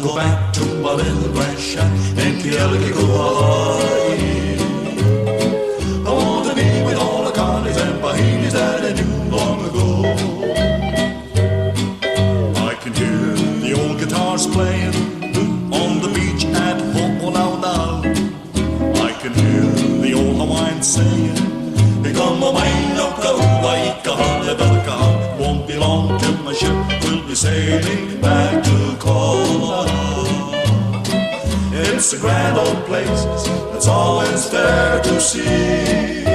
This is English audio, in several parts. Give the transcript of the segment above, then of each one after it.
wanna go back to my little grass shack in Kealakekua, Hawaii. I want to be with all the collies and pahilis that I knew long ago. I can hear the old guitars playing on the beach at Ho'olaulau. I can hear the old Hawaiian saying, "Become a mine of Kauai, won't be long till my ship will be sailing back to Kona." It's a grand old place that's always there to see.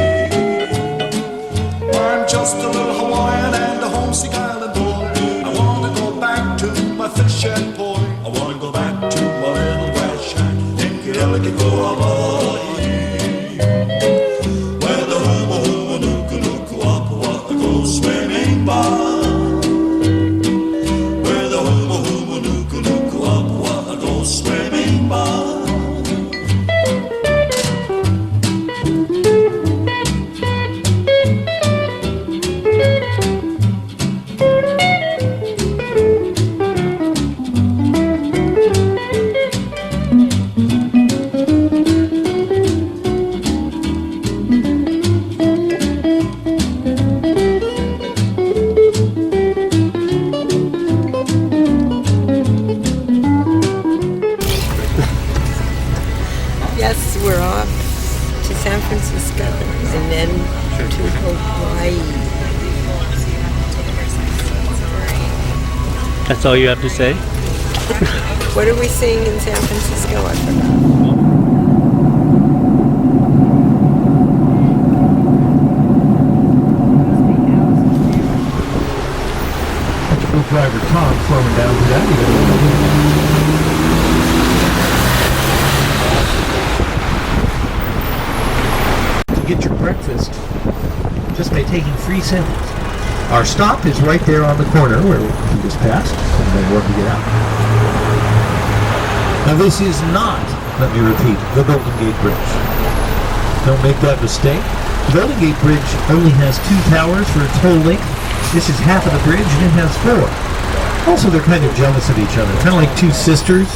I'm just a little Hawaiian and a homesick island boy. I wanna go back to my fish and poi. I wanna go back to my little grass shack in Kealakekua, Hawaii, where the huma huma nuku nuku apua goes swimming by. Where the huma huma nuku nuku apua goes swimming by. Yes, we're off to San Francisco and then to Hawaii. That's all you have to say? What are we seeing in San Francisco? I forgot. Driver Tom slowing down to that. To get your breakfast just by taking free samples. Our stop is right there on the corner where we just passed, and then work to get out. Now this is not, let me repeat, the Golden Gate Bridge. Don't make that mistake. The Golden Gate Bridge only has 2 towers for a toll length. This is half of the bridge and it has 4. Also, they're kind of jealous of each other, kind of like 2 sisters.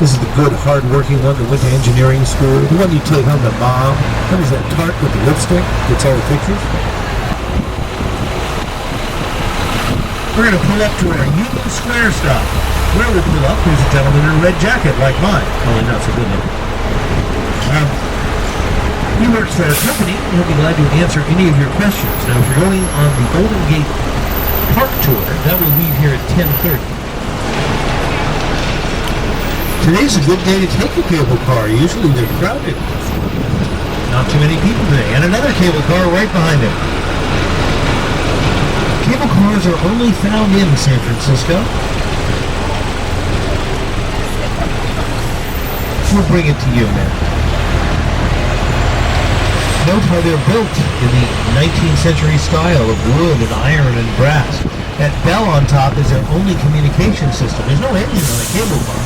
This is the good, hard-working one that went to engineering school, the one you take home to mom. That was that tart with the lipstick, gets all the pictures. We're going to pull up to our Union Square stop. Where we pull up, there's a gentleman in a red jacket like mine. Only not so good looking. He works for our company, and he'll be glad to answer any of your questions. Now, if you're going on the Golden Gate Park Tour, that will leave here at 10:30. Today's a good day to take a cable car. Usually they're crowded. Not too many people today. And another cable car right behind him. Cable cars are only found in San Francisco. We'll bring it to you, man. Note how they're built in the 19th century style of wood and iron and brass. That bell on top is their only communication system. There's no engine on a cable car.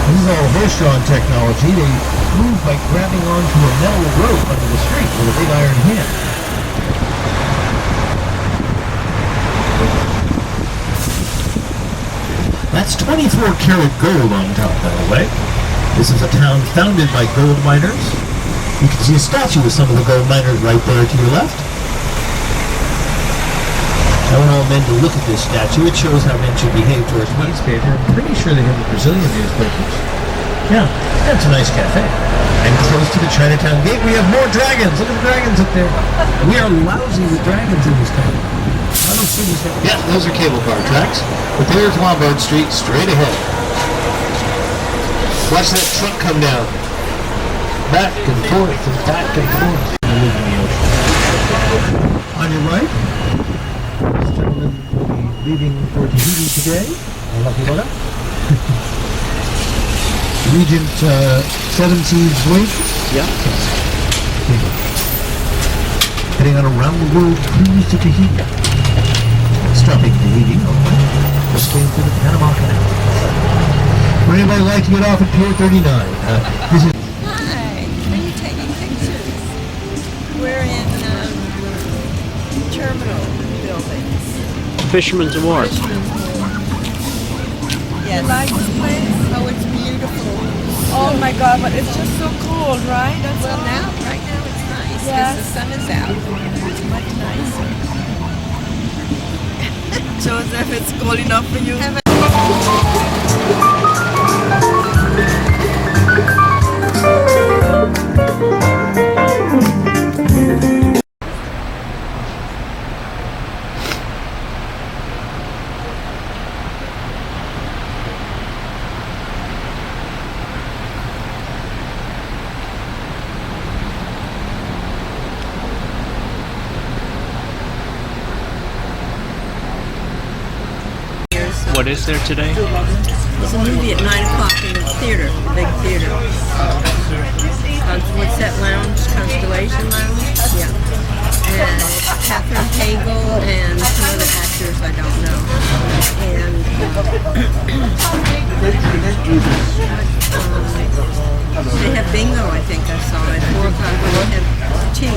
This is all horse-drawn technology. They move by grabbing onto a metal rope under the street with a big iron hand. That's 24 karat gold on top, by the way. This is a town founded by gold miners. You can see a statue of some of the gold miners right there to your left. I want all men to look at this statue. It shows how men should behave towards newspaper. I'm pretty sure they have the Brazilian newspapers. Yeah, that's a nice cafe. And close to the Chinatown gate, we have more dragons. Look at the dragons up there. We are lousy with dragons in this town. Other cities have... Yeah, those are cable car tracks. But there's Lombard Street straight ahead. Watch that truck come down. Back and forth and back and forth. I live in the ocean. On your right, this gentleman will be leaving for Tahiti today. Lucky Lola. Regent 7 Seas Voyage? Yeah. Okay. Heading on a round-the-world cruise to Tahiti. Stopping Tahiti, just waiting for the Panama Canal. Would anybody like to get off at Pier 39? This is We're in terminal buildings. Fisherman's Wharf. Yes. You like this place? Oh, it's beautiful. Oh my God, but it's just so cold, right? That's Well, all. right now it's nice because Yes. the sun is out. It's much nicer. Joseph, it's cold enough for you. What is there today? There's a movie at 9 o'clock in the theater, the big theater. What's that lounge? Constellation Lounge? Yeah. And it's Catherine Hagel and some other actors I don't know. And they have bingo, I think I saw at 4 o'clock. They have tea.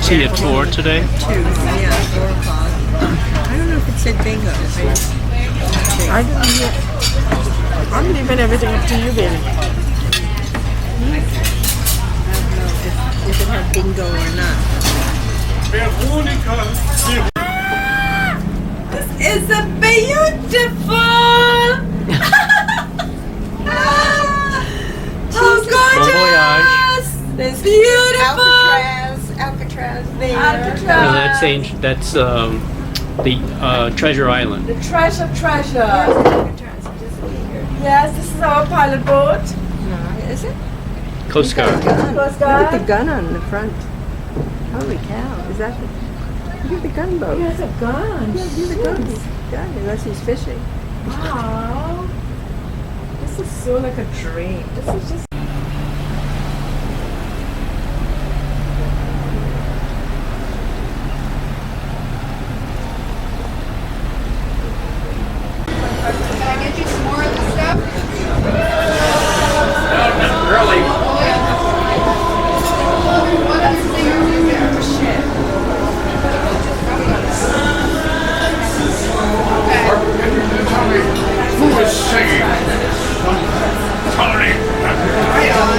Tea at 4 today? 2, yeah, 4 o'clock. I don't know if it said bingo. I didn't hear. I'm leaving everything up to you, baby. If it had bingo or not. This is a beautiful. Oh, gorgeous! There's Beautiful. Alcatraz there. Alcatraz. No, that's ancient. That's the Treasure Island. The treasure. Alcatraz, just here. Yes, this is our pilot boat. No, is it? Coast Guard. Coast Look at Guard. the gun on the front. Holy cow! Is that the? Look at the gunboat. He has a gun. Yeah, he's a gun. Unless he's fishing. Wow. This is so like a dream. This is just. Can I get you some more of this stuff? What other singers is there? Who is singing? Tony. Right on.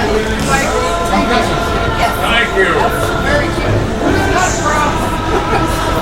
Thank you. Very cute. Not a problem.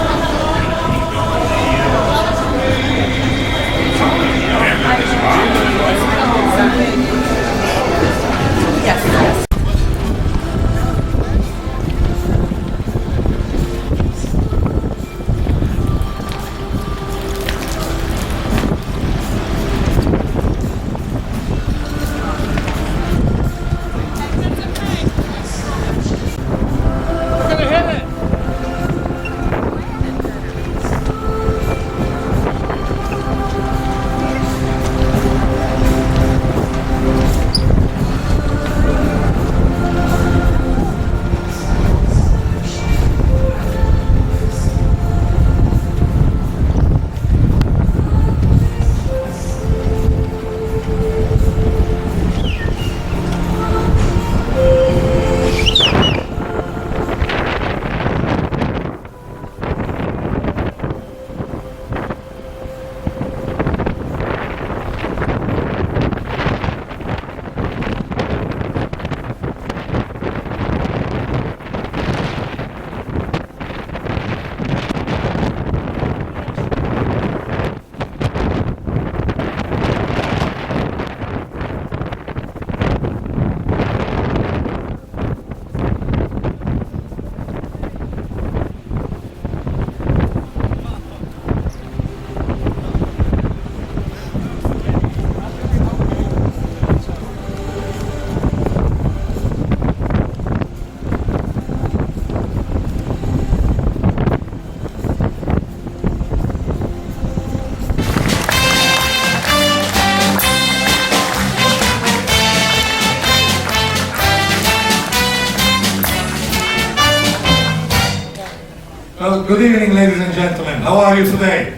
Well, good evening, ladies and gentlemen. How are you today?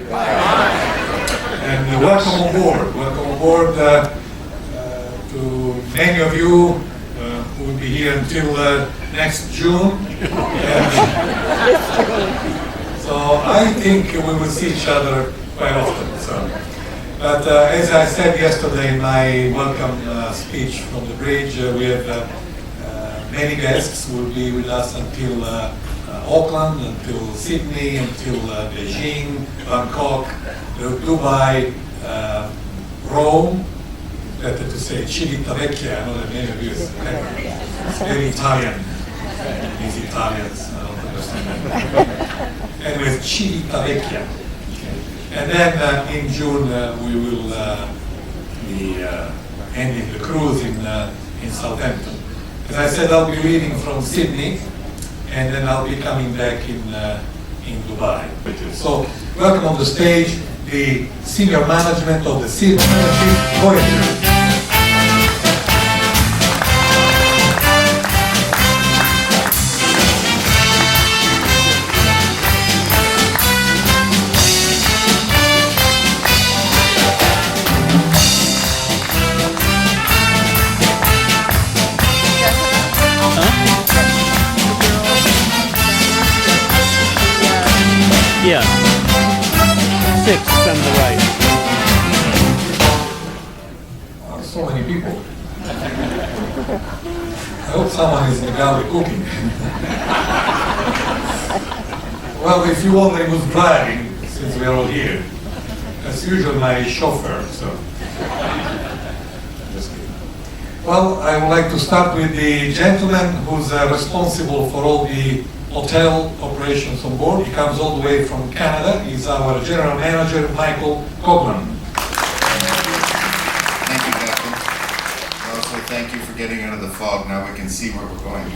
And welcome aboard. Welcome aboard to many of you who will be here until next June. And, so I think we will see each other quite often. So But as I said yesterday in my welcome speech from the bridge, we have many guests who will be with us until Auckland, until Sydney, until Beijing, Bangkok, Dubai, Rome. Better to say Civitavecchia. I know the name of it is very Italian. These Italians, I don't understand that. Anyways, Civitavecchia. And then in June we will be ending the cruise in Southampton. As I said, I'll be leaving from Sydney, and then I'll be coming back in Dubai. So, welcome on the stage the senior management of the Sydney Voyagers. Yeah. 6 from the right. So many people. I hope someone is in the gallery cooking. Well, if you wonder who's driving, since we're all here, as usual, my chauffeur, so. Just kidding. Well, I would like to start with the gentleman who's responsible for all the hotel operations on board. He comes all the way from Canada. He's our general manager, Michael Coughlin. Thank you, Captain. Also, thank you for getting out of the fog. Now we can see where we're going.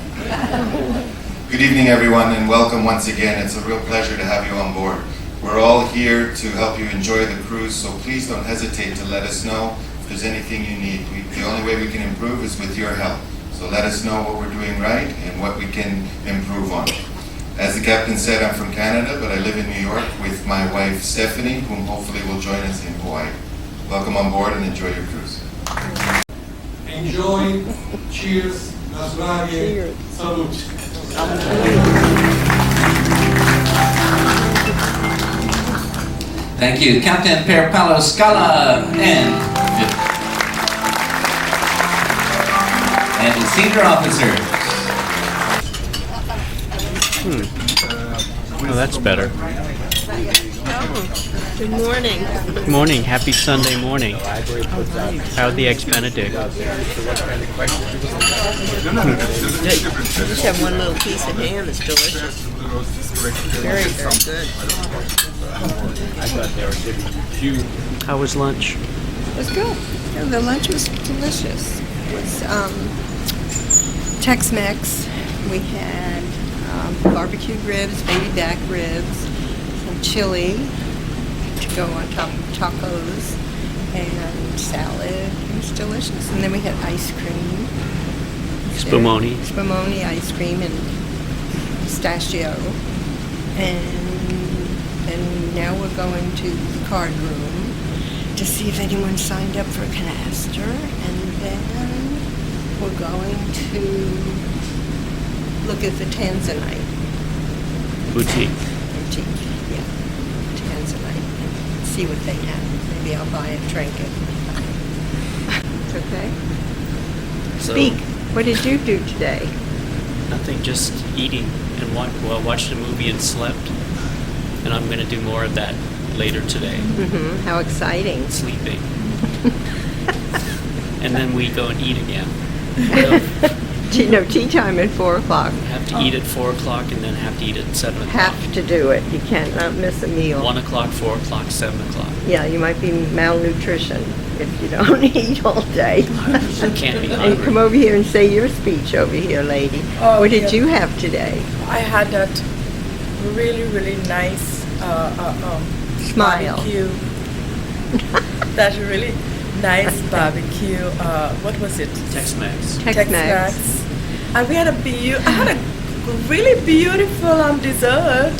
Good evening, everyone, and welcome once again. It's a real pleasure to have you on board. We're all here to help you enjoy the cruise, so please don't hesitate to let us know if there's anything you need. The only way we can improve is with your help. So let us know what we're doing right and what we can improve on. As the captain said, I'm from Canada, but I live in New York with my wife Stephanie, whom hopefully will join us in Hawaii. Welcome on board and enjoy your cruise. Enjoy. Cheers. Nasrani. Salute. Thank you, Captain Per Paolo Scala and the senior officer. Oh, that's better. Good morning. Good morning. Happy Sunday morning. How'd the eggs Benedict? Just have one little piece of ham. It's delicious. Very, very good. How was lunch? It was good. Yeah, the lunch was delicious. It was Tex-Mex. We had barbecued ribs, baby back ribs, some chili to go on top of tacos, and salad. It was delicious. And then we had ice cream. Spumoni. Spumoni ice cream and pistachio. And now we're going to the card room to see if anyone signed up for Canaster. And then we're going to look at the Tanzanite. Boutique. Boutique, yeah. Tanzanite. And see what they have. Maybe I'll buy a trinket. Okay? So, Speak. What did you do today? nothing, just eating and watched a movie and slept. And I'm going to do more of that later today. Mm-hmm. How exciting. Sleeping. And then we go and eat again. Tea time at 4 o'clock. Have to eat at 4 o'clock and then have to eat at 7 o'clock. Have to do it. You cannot miss a meal. 1 o'clock, 4 o'clock, 7 o'clock. Yeah, you might be malnutrition if you don't eat all day. I can't be And hungry. come over here and say your speech over here, lady. Oh, What did yeah. you have today? I had that really, really nice Smile. barbecue. That really nice barbecue. What was it? Tex-Mex. Tex-Mex. And we had I had a really beautiful dessert.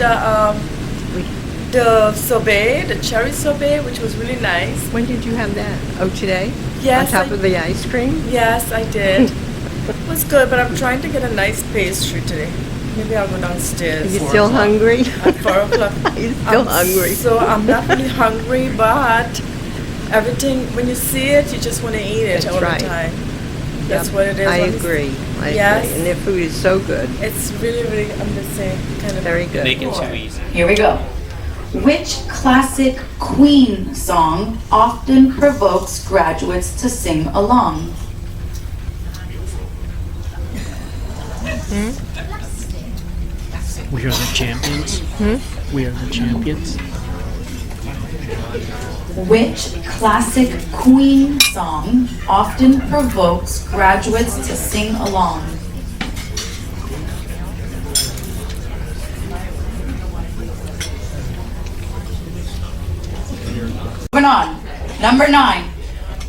The sorbet, the cherry sorbet, which was really nice. When did you have that? Oh, today? Yes, On top I- of the ice cream? Yes, I did. It was good, but I'm trying to get a nice pastry today. Maybe I'll go Are downstairs. you 4 still o'clock. hungry? At 4 o'clock. Are you still hungry? So I'm not really hungry, but everything, when you see it, you just want to eat it That's all right. the time. That's Yep, what it is. I When you- agree. I Yes. agree. And their food is so good. It's really, really, I'm just saying, kind of Very good. Make it too easy. Here we go. Which classic Queen song often provokes graduates to sing along? We are the champions. We are the champions. Which classic Queen song often provokes graduates to sing along? Moving on. Number 9.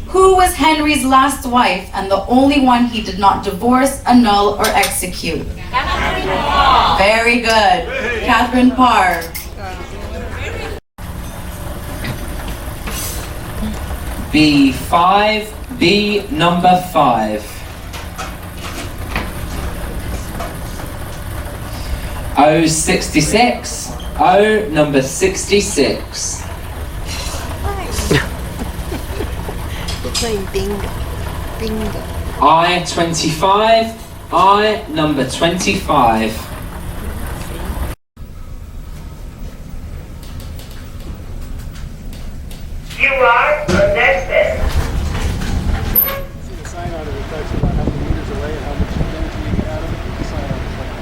Who was Henry's last wife and the only one he did not divorce, annul, or execute? Catherine Parr. Very good. Catherine Parr. B5, B number 5. O66, O number 66. We're playing bingo. Bingo. I25, I number 25. You are the next best. See the sign on it, it talks about how many meters away and how much energy you get out of it. The sign on it's like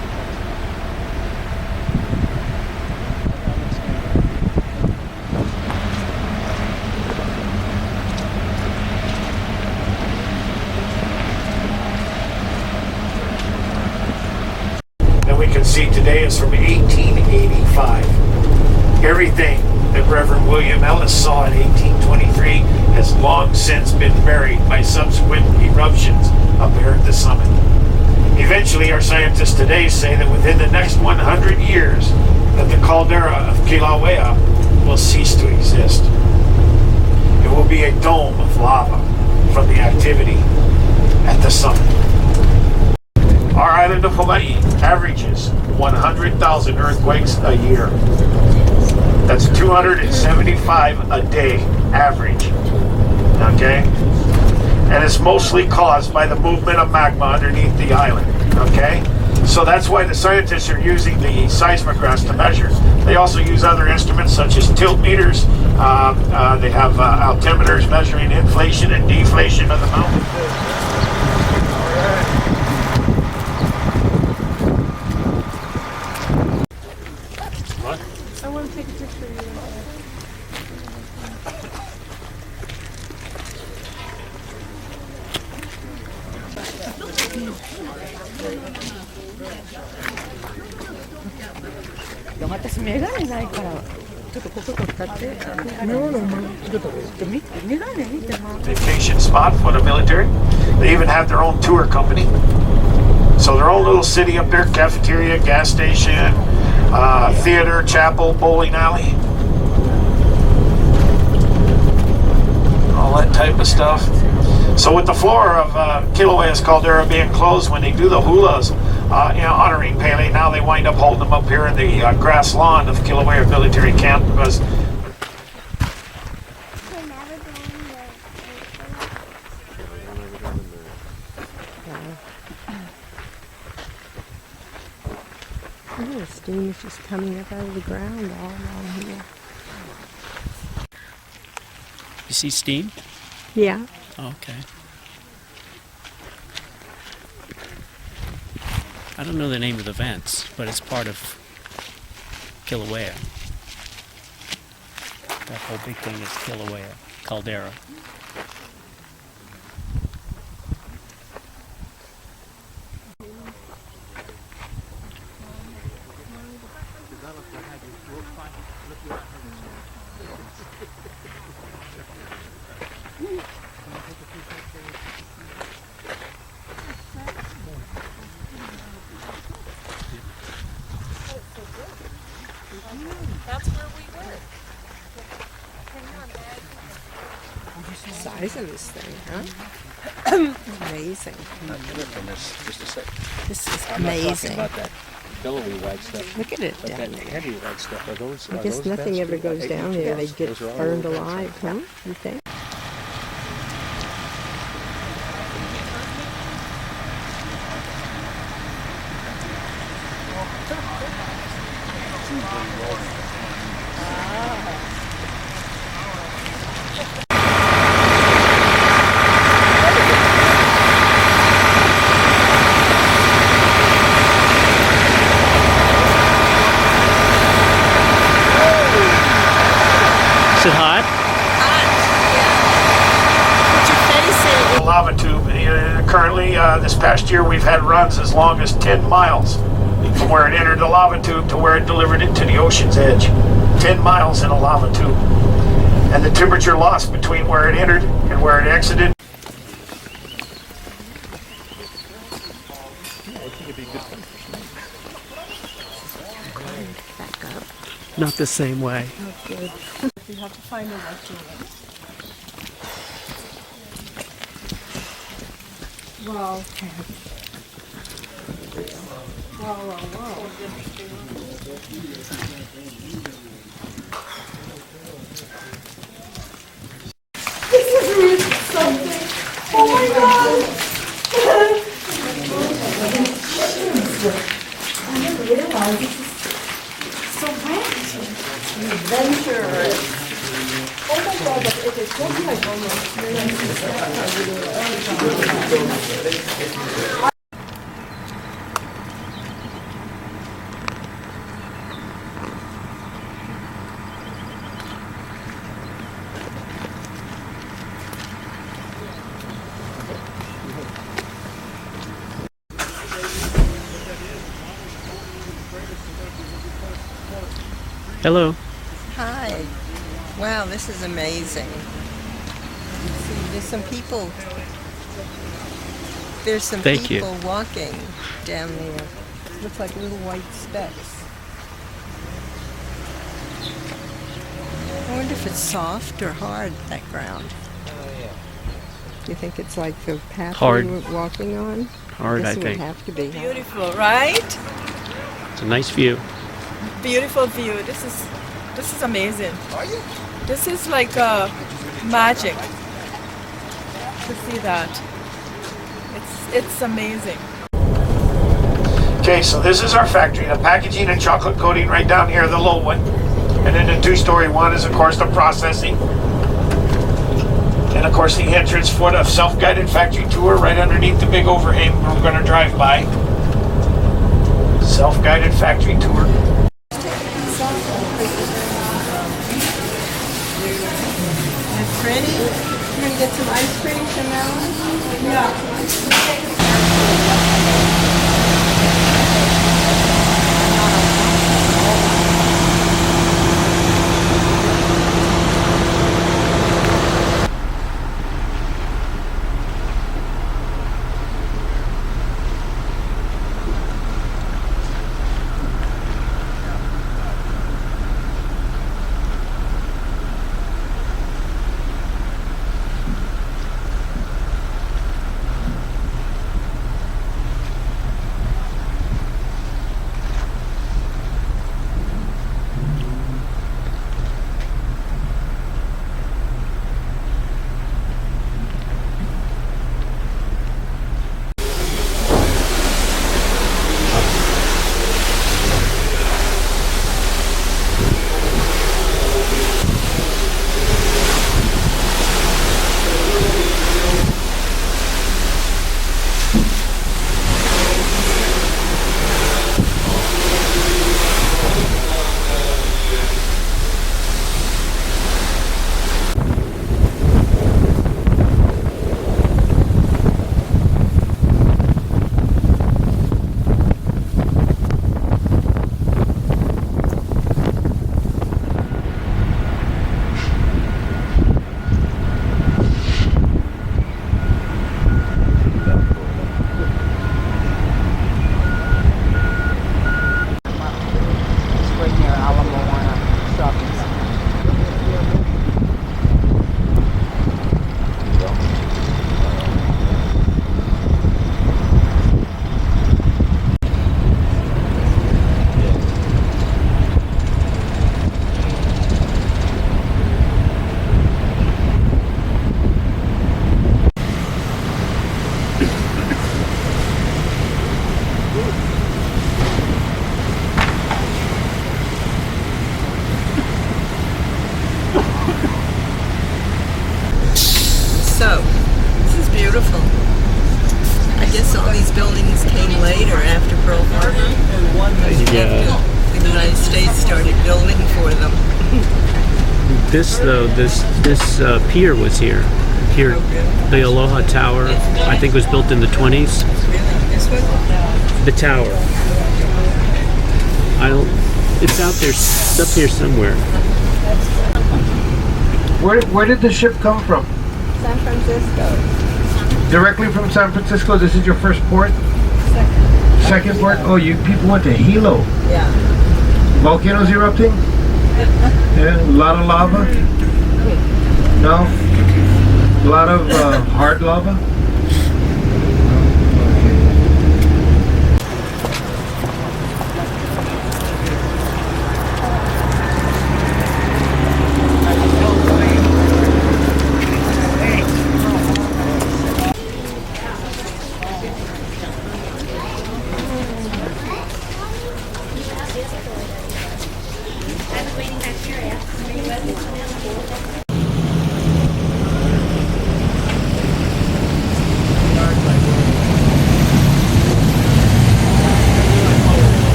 that we can see today is from 1885. Everything that Reverend William Ellis saw in 1823 has long since been buried by subsequent eruptions up there at the summit. Eventually, our scientists today say that within the next 100 years, that the caldera of Kilauea will cease to exist. It will be a dome of lava from the activity at the summit. Our island of Hawaii averages 100,000 earthquakes a year. That's 275 a day average. Okay? And it's mostly caused by the movement of magma underneath the island. Okay? So that's why the scientists are using the seismographs to measure. They also use other instruments such as tilt meters. They have altimeters measuring inflation and deflation of the mountain. I want to take a picture of you. Vacation spot for the military. They even have their own tour company. So their own little city up there, cafeteria, gas station, theater, chapel, bowling alley. All that type of stuff. So with the floor of Kilauea's caldera being closed when they do the hulas, honoring Pele, now they wind up holding them up here in the grass lawn of Kilauea Military Camp because The steam is just coming up out of the ground all along here. You see steam? Yeah. Oh, okay. I don't know the name of the vents, but it's part of Kilauea. That whole big thing is Kilauea caldera. That's where we were. Size of this thing, huh? Amazing. This is amazing. that billowy white stuff. Look at it But down that there. heavy white stuff, are those? I guess nothing ever goes down there. They get burned alive, huh? You think? Is it hot? Hot, yeah. Put your face in. The lava tube. Currently, this past year, we've had runs as long as 10 miles from where it entered the lava tube to where it delivered it to the ocean's edge. 10 miles in a lava tube. And the temperature loss between where it entered and where it exited. Not the same way. You have to find a restaurant. Wow. Wow, wow, wow. This is really something. Oh my god. I didn't realize this is so wet. Adventure. Oh my god, but it is just like almost. Hello. Hi. Wow, this is amazing. See, there's some people. There's some Thank you. people walking down there. Looks like little white specks. I wonder if it's soft or hard, that ground. You think it's like the path Hard. we were walking on? Hard, This I would think. have to be. Huh? Beautiful, right? It's a nice view. Beautiful view. This is amazing. This is like magic to see that. It's amazing. Okay, so this is our factory. The packaging and chocolate coating right down here, the low one. And then the two-story one is, of course, the processing. And, of course, the entrance for the self-guided factory tour right underneath the big overhang we're going to drive by. Self-guided factory tour. It's pretty. You're gonna get some ice cream, Chanel? Yeah. started building for them. This though, this pier was here. Here, the Aloha Tower, I think was built in the 20s. Really? This one? The tower. I don't. It's out there. It's up here somewhere. Where did the ship come from? San Francisco. Directly from San Francisco. This is your first port? Second port? Oh, you people went to Hilo. Yeah. Volcanoes erupting? Yeah, a lot of lava? No? A lot of hard lava?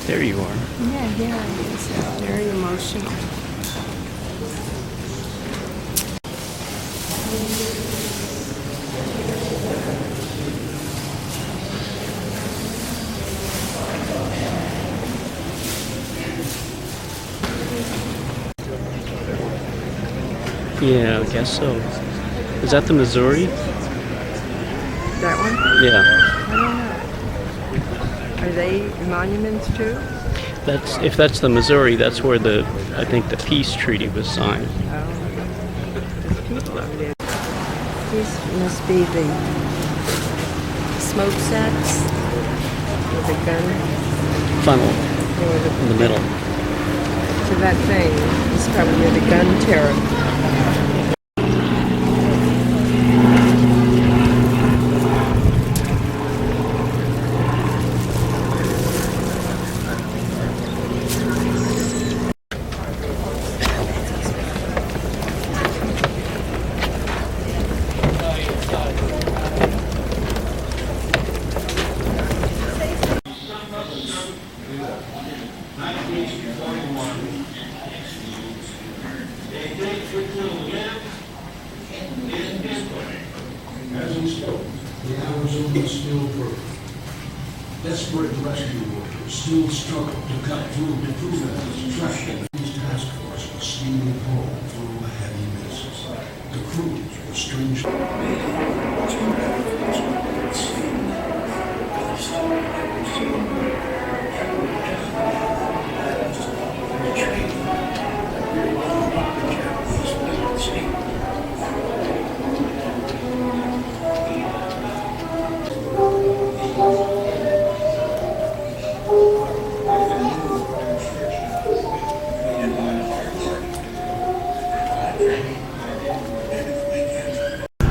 There you are. Yeah, yeah, it is. Very emotional. Yeah, I guess so. Is that the Missouri? That one? Yeah. I don't know. Are they monuments too? That's if that's the Missouri. That's where I think the peace treaty was signed. There's people over there. These must be the smokestacks with the gun. Funnel Or the, in the middle. so that thing is probably where the gun terror. The Arizona Steel Program. Desperate rescue workers still struggle to cut through defenders trapped in the task force was steaming home through a heavy mist. The crews were strangely...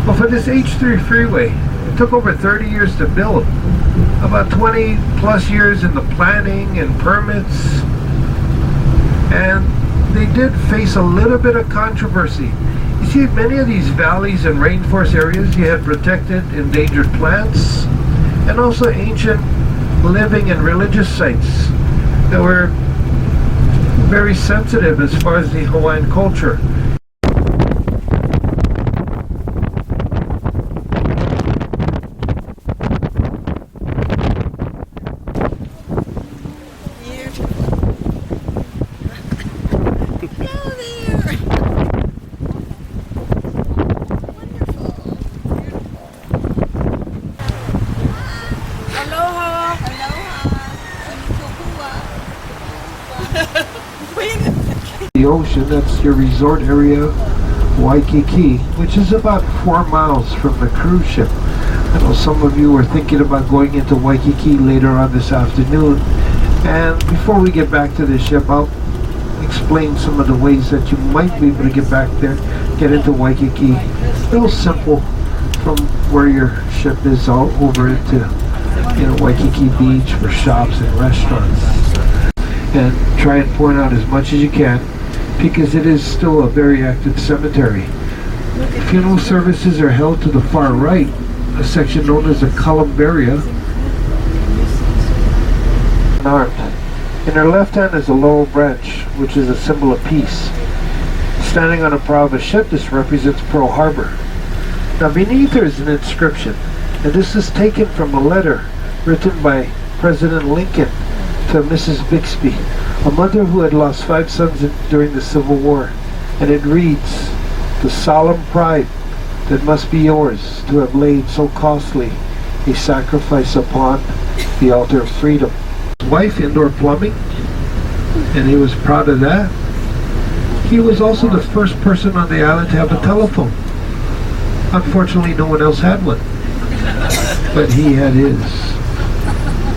Well, for this H3 freeway, it took over 30 years to build. About 20 plus years in the planning and permits. And they did face a little bit of controversy. You see, many of these valleys and rainforest areas, you had protected endangered plants and also ancient living and religious sites that were very sensitive as far as the Hawaiian culture. The ocean, that's your resort area, Waikiki, which is about 4 miles from the cruise ship. I know some of you were thinking about going into Waikiki later on this afternoon. And before we get back to the ship, I'll explain some of the ways that you might be able to get back there, get into Waikiki. Real simple from where your ship is all over into Waikiki Beach for shops and restaurants. And try and point out as much as you can because it is still a very active cemetery. Funeral services are held to the far right, a section known as the columbaria. Unarmed. In her left hand is a laurel branch, which is a symbol of peace. Standing on the prow of a ship, this represents Pearl Harbor. Now beneath her is an inscription, and this is taken from a letter written by President Lincoln to Mrs. Bixby, a mother who had lost 5 sons during the Civil War. And it reads, "The solemn pride that must be yours to have laid so costly a sacrifice upon the altar of freedom." His wife, indoor plumbing, and he was proud of that. He was also the first person on the island to have a telephone. Unfortunately, no one else had one, but he had his.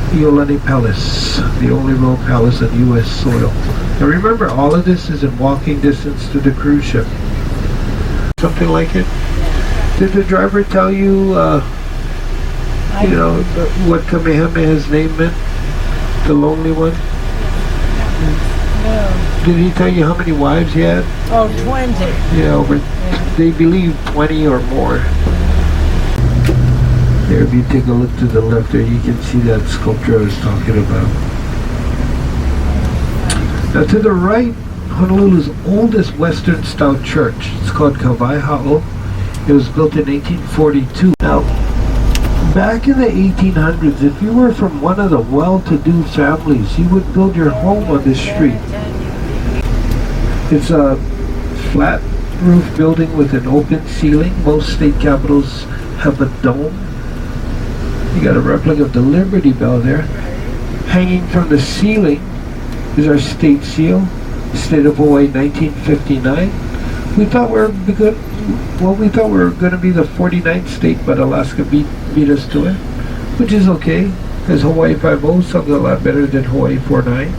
Iolani Palace, the only royal palace on U.S. soil. Now remember, all of this is in walking distance to the cruise ship. Something like it. Did the driver tell you, what Kamehameha's name meant? The lonely one? No. Did he tell you how many wives he had? Oh, 20. Yeah, they believe 20 or more. There, if you take a look to the left there, you can see that sculpture I was talking about. Now to the right, Honolulu's oldest Western-style church. It's called Kawaihaʻo. It was built in 1842. Now, back in the 1800s, if you were from one of the well-to-do families, you would build your home on this street. It's a flat roof building with an open ceiling. Most state capitals have a dome. You got a replica of the Liberty Bell there. Hanging from the ceiling is our state seal, State of Hawaii 1959. We thought we were going to be the 49th state, but Alaska beat us to it, which is okay, because Hawaii 5-0 sounds a lot better than Hawaii 4-9.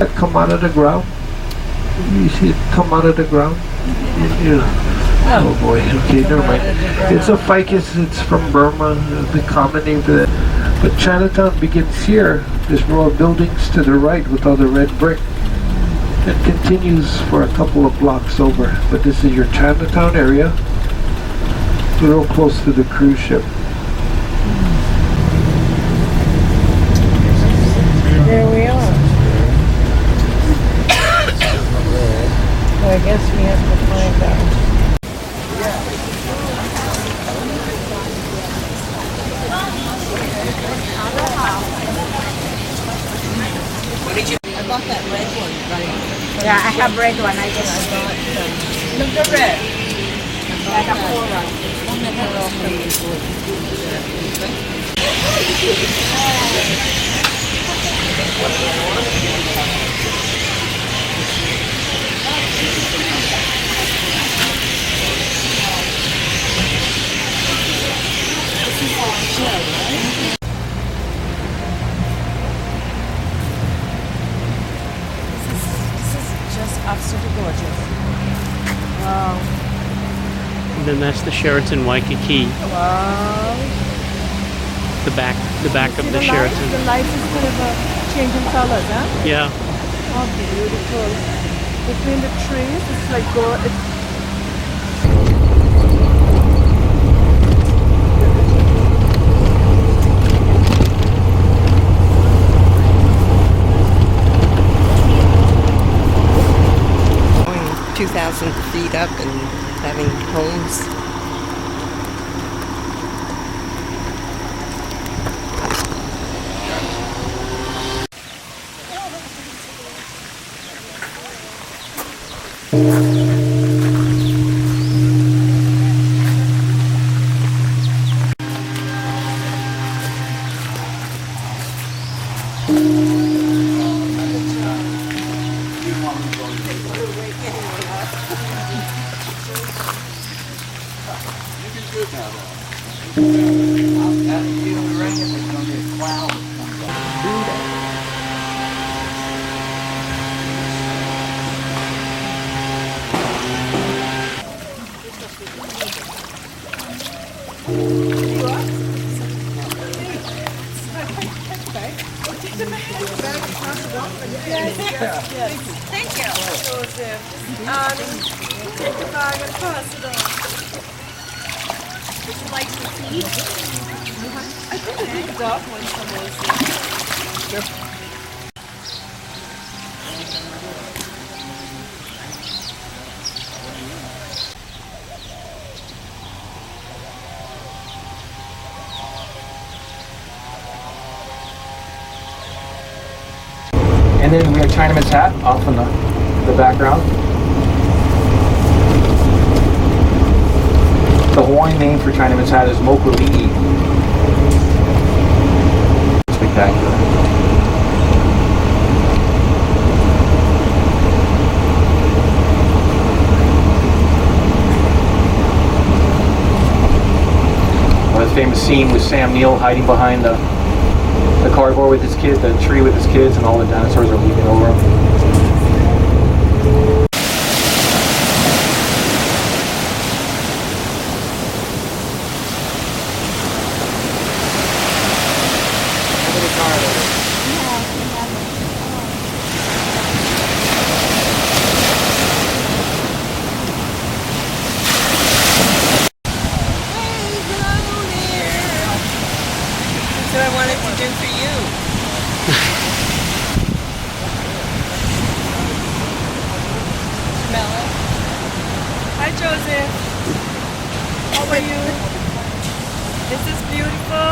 That come out of the ground. You see it come out of the ground? Oh boy, okay, never mind. It's a ficus, it's from Burma, the common name for that. But Chinatown begins here, this row of buildings to the right with all the red brick. It continues for a couple of blocks over. But this is your Chinatown area, real close to the cruise ship. There we are. Well, I guess we have to find out. I bought that red one, right? Yeah, I have red one. I guess I got Look the red. like a coral. Absolutely gorgeous. Wow. And then that's the Sheraton Waikiki. Wow. The back of the The Sheraton. lights is kind of changing colors, huh? Yeah. Oh, beautiful. Between the trees, it's like Going 2,000 feet up and having homes. Thank you. Joseph. Take the bag and pass it on. Would you like to see? I think it picked up when someone was And then we have Chinaman's hat off in the background. The Hawaiian name for Chinaman's hat is Mokuli'i. Spectacular. Well, the famous scene with Sam Neill hiding behind the cardboard with his kids, the tree with his kids, and all the dinosaurs are leaping over him. That's what I wanted to do for you. Smell it. Hi, Joseph. How are you? This is beautiful.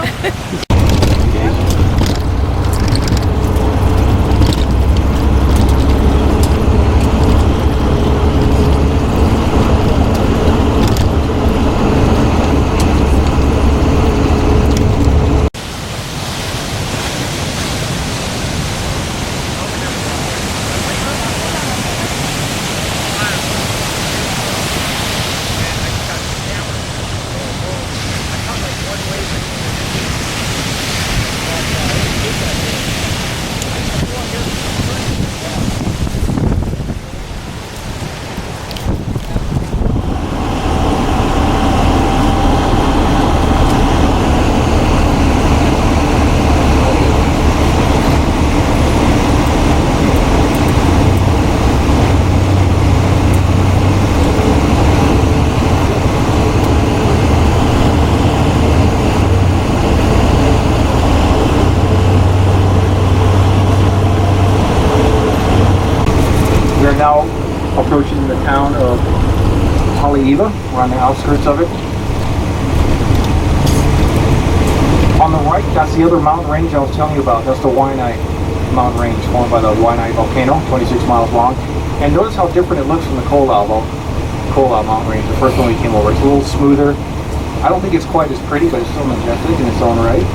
We are now approaching the town of Haleiwa. We're on the outskirts of it. On the right, that's the other mountain range I was telling you about. That's the Waianae mountain range formed by the Waianae volcano, 26 miles long. And notice how different it looks from the Kolau mountain range, the first one we came over. It's a little smoother. I don't think it's quite as pretty, but it's still majestic in its own right.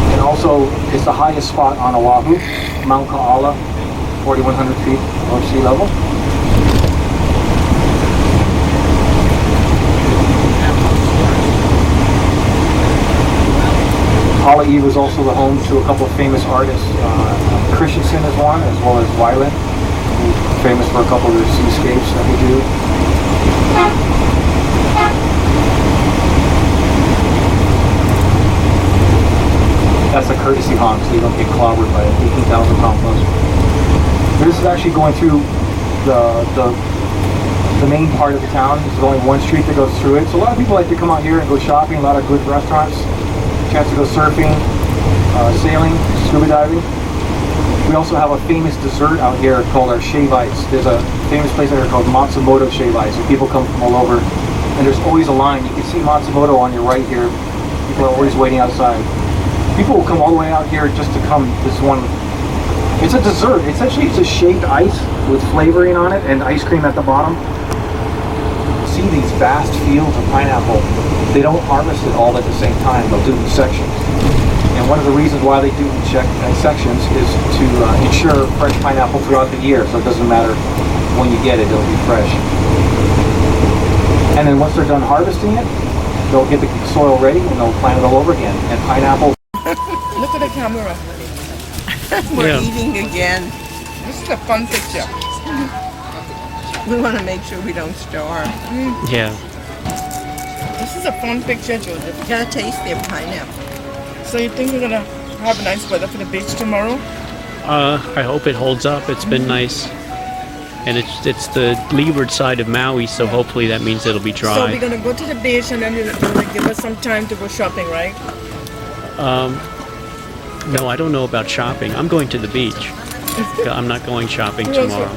And also, it's the highest spot on Oahu, Mount Kaala, 4,100 feet above sea level. Haleiwa is also the home to a couple of famous artists. Christensen is one, as well as Weiland, who's famous for a couple of their seascapes that we do. That's a courtesy honk, so you don't get clobbered by an 18,000 pound bus. This is actually going through the main part of the town. There's only one street that goes through it. So a lot of people like to come out here and go shopping, a lot of good restaurants, chance to go surfing, sailing, scuba diving. We also have a famous dessert out here called our shave ice. There's a famous place out here called Matsumoto Shave Ice, and people come from all over. And there's always a line. You can see Matsumoto on your right here. People are always waiting outside. People will come all the way out here just to come this one. It's a dessert. Essentially, it's a shaved ice with flavoring on it and ice cream at the bottom. See these vast fields of pineapple. They don't harvest it all at the same time. They'll do it in sections. And one of the reasons why they do it in sections is to ensure fresh pineapple throughout the year. So it doesn't matter when you get it, it'll be fresh. And then once they're done harvesting it, they'll get the soil ready and they'll plant it all over again. And pineapple. Look at the camera. We're eating again. This is a fun picture. We want to make sure we don't starve. Yeah. This is a fun picture, Joseph. You gotta taste their pineapple. So you think we're gonna have a nice weather for the beach tomorrow? I hope it holds up. It's been nice. And it's the leeward side of Maui, so hopefully that means it'll be dry. So we're gonna go to the beach and then you're gonna give us some time to go shopping, right? No, I don't know about shopping. I'm going to the beach. I'm not going shopping tomorrow.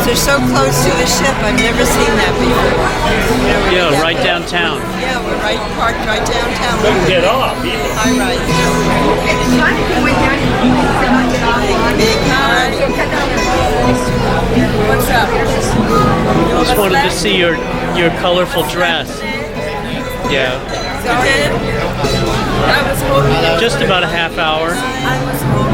They're so close to the ship. I've never seen that before. Yeah, right downtown. Yeah, we're parked right downtown. You can get off. High rise. Big party. What's up? Just wanted to see your colorful dress. Yeah. You did? I was hoping. Just about a half hour. I was hoping.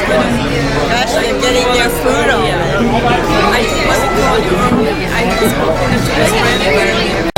Gosh, they're getting their food on. I wasn't calling you. I was hoping it was ready.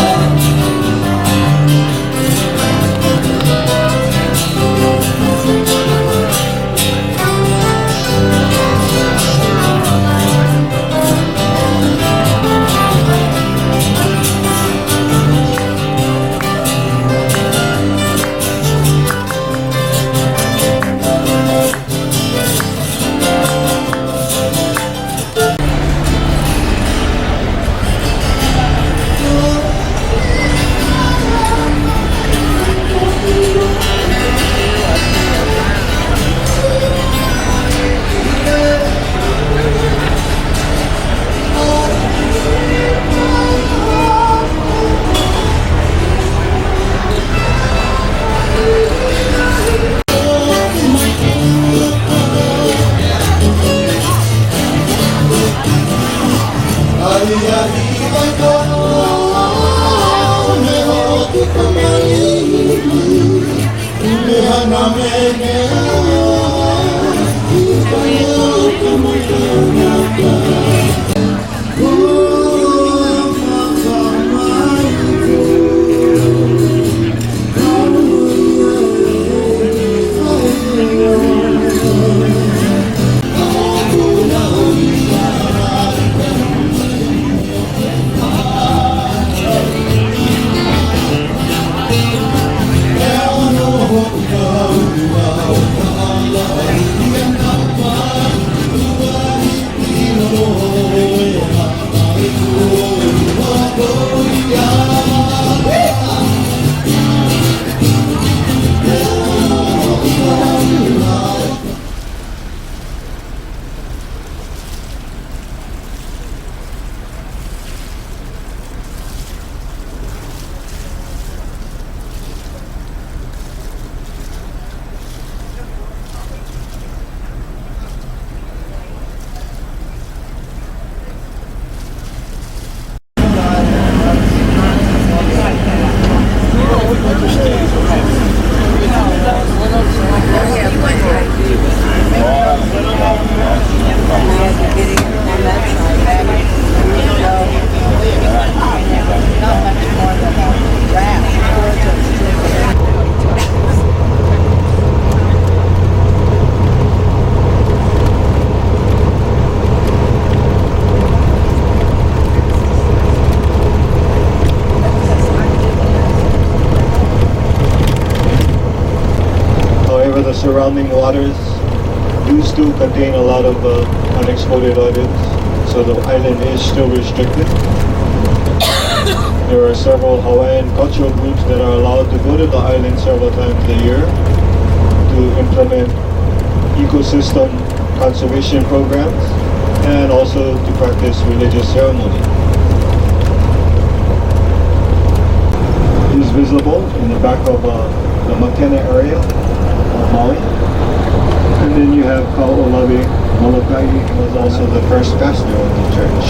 getting on that side. Not much more than a raft. However, the surrounding waters do still contain a lot of unexploded ordnance, so the island is still restricted. There are several Hawaiian cultural groups that are allowed to go to the island several times a year to implement ecosystem conservation programs and also to practice religious ceremony. It is visible in the back of the Makena area of Maui. And then you have Kaolave Molokai, who was also the first pastor of the church.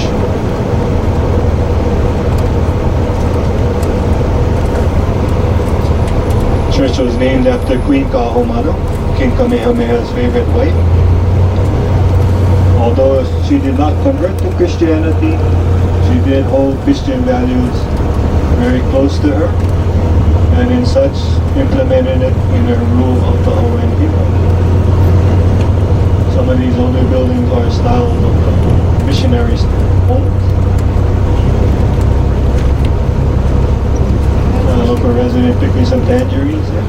Church was named after Queen Kaahumanu, King Kamehameha's favorite wife. Although she did not convert to Christianity, she did hold Christian values very close to her, and in such implemented it in her rule of the Hawaiian people. Some of these older buildings are styles of the missionaries' homes. A local resident picking some tangerines there.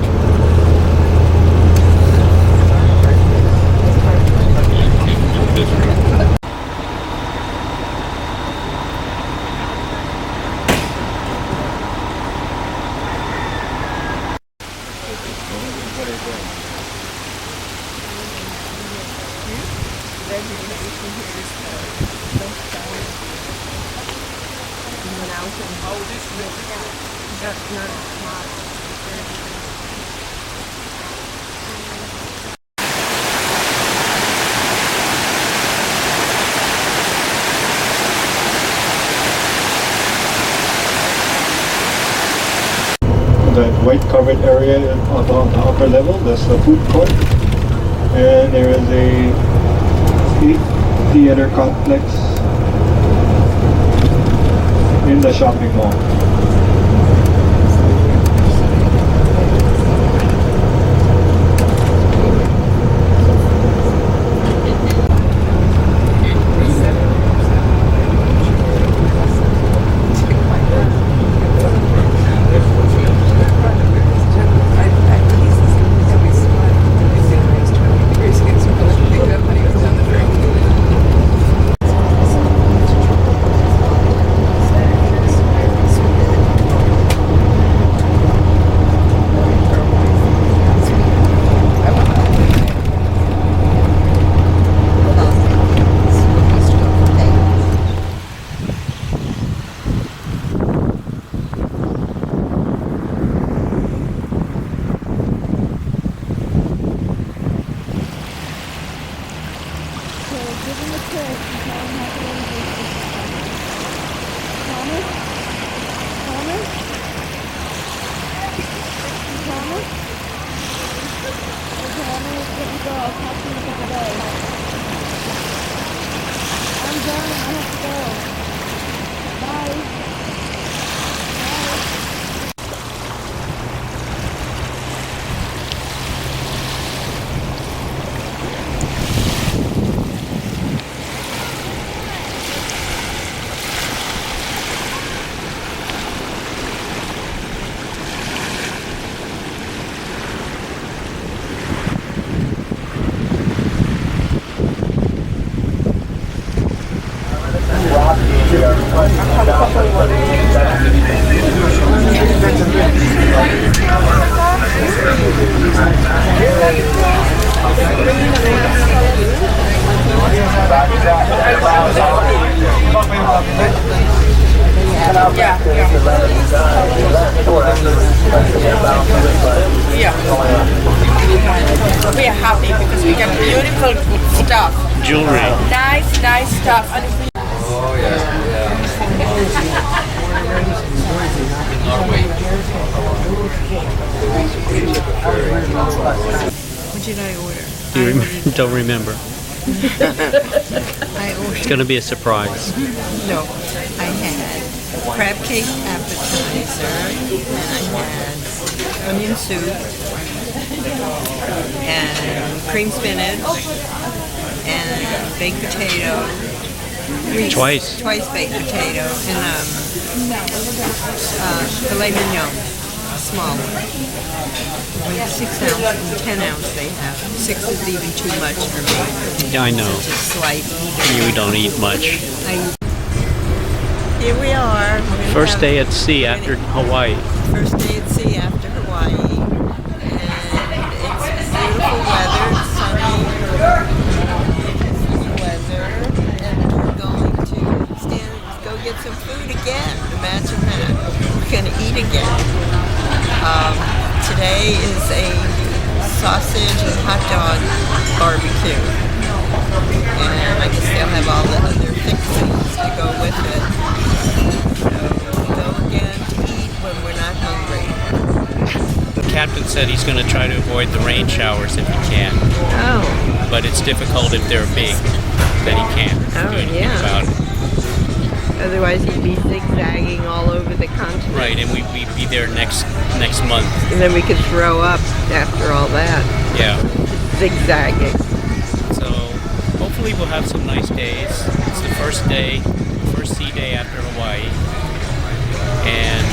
That white covered area on the upper level, that's the food court. And there is a theater complex in the shopping mall. We are happy because we get beautiful stuff. Jewelry. Nice stuff. And if we What did I order? You don't remember. I ordered going to be a surprise. No, I had crab cake appetizer, and I had onion soup, and cream spinach, and baked potato. Twice. Twice baked potato, and filet mignon, small one. I mean, 6 ounce and 10 ounce they have. 6 is even too much for me. Yeah, I know. Such a slight eater. You don't eat much. Here we are. First day at sea after Hawaii. First day at sea after Hawaii, and it's beautiful weather, it's sunny weather, and we're going to go get some food again. Imagine that. We're going to eat again. Today is a sausage and hot dog barbecue, and I guess they'll have all the other fixings to go with it. So we go again to eat when we're not hungry. The captain said he's going to try to avoid the rain showers if he can. Oh. But it's difficult if they're big, that he can't do anything about it. Otherwise he'd be zigzagging all over the continent. Right, and we'd be there next month. And then we could throw up after all that. Yeah. Zigzagging. So hopefully we'll have some nice days. It's the first sea day after Hawaii, and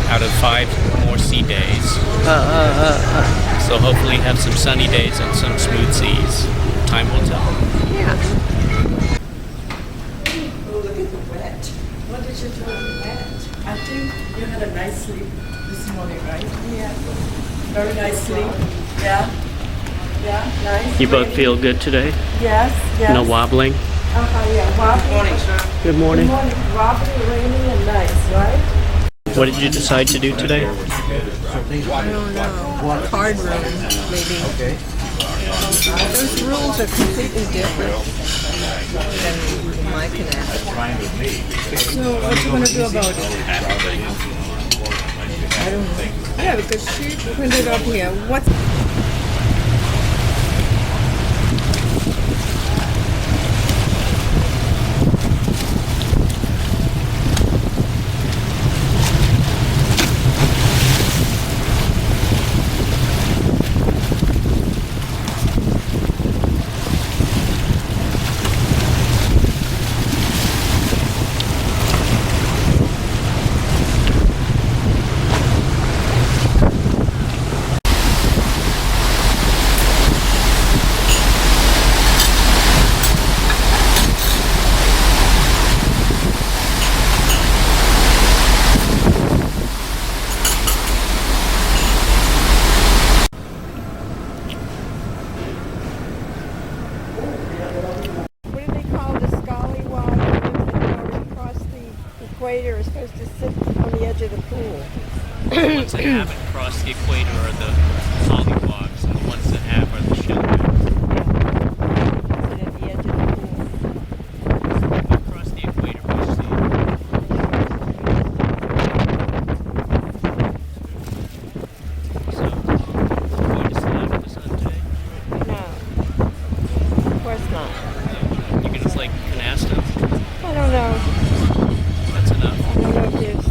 out of 5 more sea days. So hopefully have some sunny days and some smooth seas. Time will tell. Yeah. Oh, look at the wet. What did you do with the wet? I think you had a nice sleep this morning, right? Yeah. Very nice sleep. Yeah. Yeah, nice. You both feel good today? Yes, yes. No wobbling? Yeah. Wobbly. Good morning, sir. Good morning. Good morning. Wobbly, rainy, and nice, right? What did you decide to do today? I don't know. Card room, maybe. Okay. Those rules are completely different than my canal. So what you gonna do about it? I don't know. Yeah, because she printed up here. What's equator is supposed to sit on the edge of the pool. The ones that haven't crossed the equator are the pollywogs, and the ones that have are the shellbacks. Sit at the edge of the pool. Across the equator, we see. So, going to sit out in the sun today? No. Of course not. You can just like canasta? I don't know. That's enough. I don't know if there's...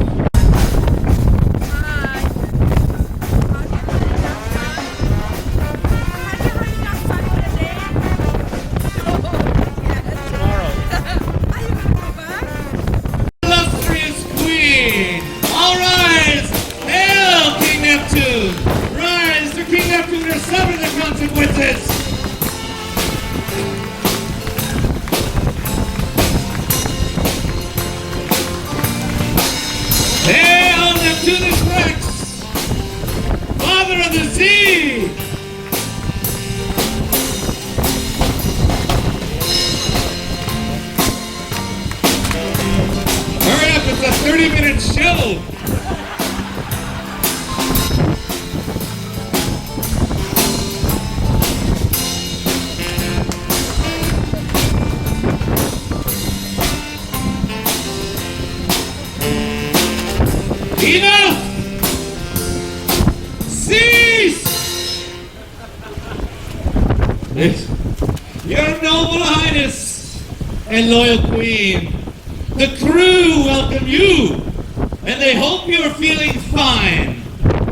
Illustrious Queen! All rise! Hail, King Neptune! Rise to King Neptune or suffer the consequences! Hail, Neptunus Rex! Father of the sea! Hurry up, it's a 30-minute show! Enough! Cease! Your Noble Highness and loyal queen. The crew welcome you, and they hope you're feeling fine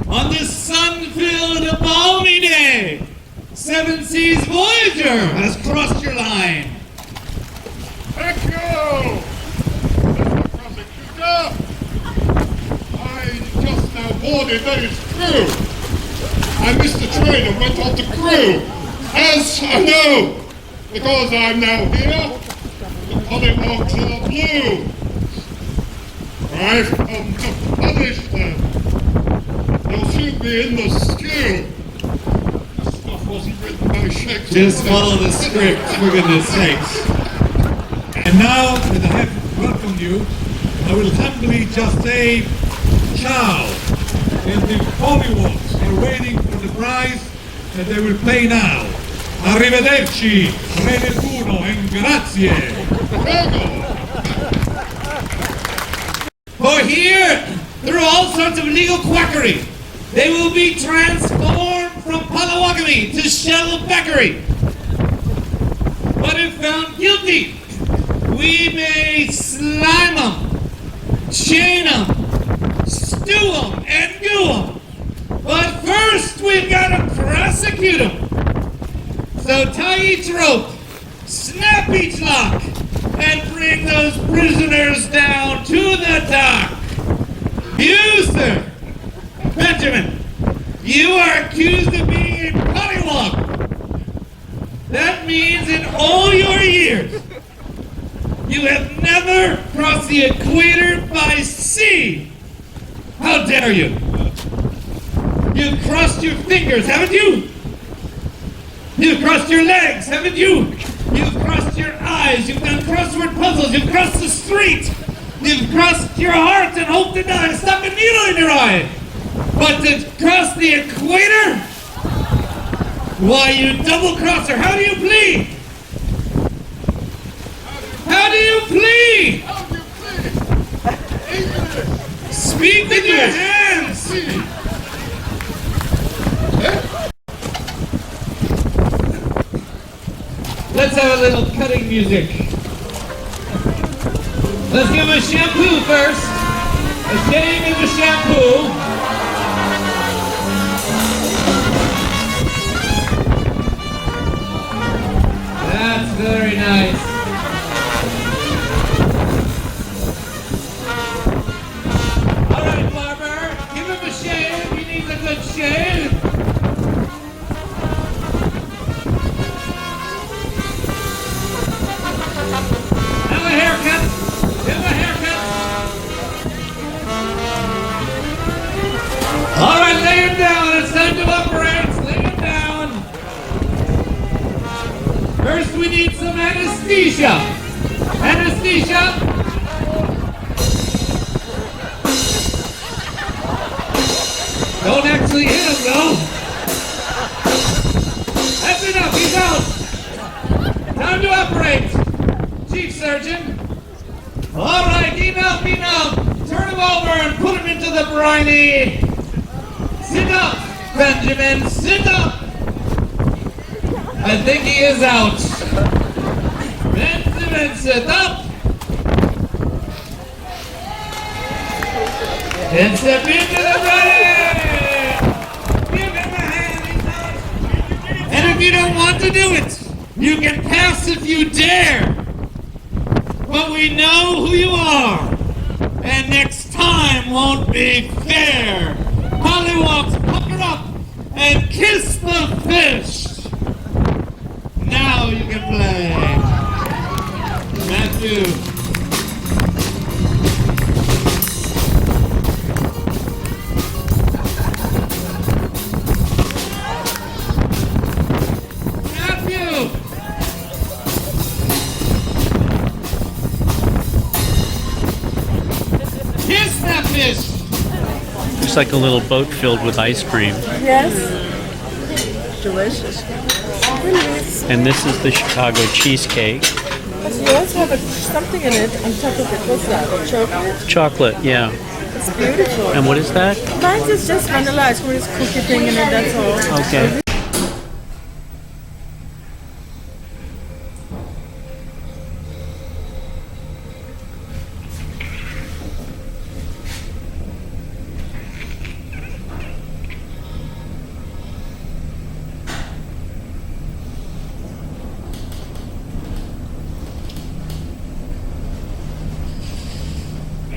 on this sun-filled, balmy day. Seven Seas Voyager has crossed your line. Thank you, Mr. Prosecutor. I just now boarded, that is true. I missed the train and went off the crew. As I know, because I'm now here, the Pollywogs are blue. I've come to punish them. They'll soon be in the stew. This stuff wasn't written by Shakespeare. Just follow the script, for goodness sakes. And now that I have welcomed you, I will humbly just say, ciao. And the Pollywogs are waiting for the prize that they will play now. Arrivederci, Re Nettuno, and grazie. For here, through all sorts of legal quackery, they will be transformed from Pollywogamy to Shellbackery. But if found guilty, we may slime them, chain them, stew them, and goo them. But first, we've got to prosecute them. So tie each rope, snap each lock, and bring those prisoners down to the dock. You, sir, Benjamin, you are accused of being a pollywog. That means in all your years, you have never crossed the equator by sea. How dare you? You've crossed your fingers, haven't you? You've crossed your legs, haven't you? You've crossed your eyes, you've done crossword puzzles, you've crossed the street. You've crossed your heart and hoped to die, stuck a needle in your eye. But to cross the equator? Why, you double-crosser, how do you plead? How do you plead? Speak with your hands. Let's have a little cutting music. Let's give him a shampoo first. A shave and a shampoo. That's very nice. All right, barber, give him a shave. He needs a good shave. Now a haircut. Give him a haircut. All right, lay him down. It's time to operate. Lay him down. First, we need some anesthesia. Anesthesia. Don't actually hit him, though. That's enough. He's out. Time to operate. Chief Surgeon. All right, enough. Turn him over and put him into the briny. Sit up, Benjamin. Sit up. I think he is out. Benjamin, sit up. And step into the briny. Give him a hand. He's out. And if you don't want to do it, you can pass if you dare. But we know who you are. And next time won't be fair. Pollywogs, pucker up and kiss the fish. Now you can play. Matthew. Kiss that fish. Looks like a little boat filled with ice cream. Yes. Delicious. And this is the Chicago cheesecake. You also have something in it on top of it. What's that? Chocolate? Chocolate, yeah. It's beautiful. And what is that? Mine is just vanilla ice cream with this cookie thing in it, that's all. Okay.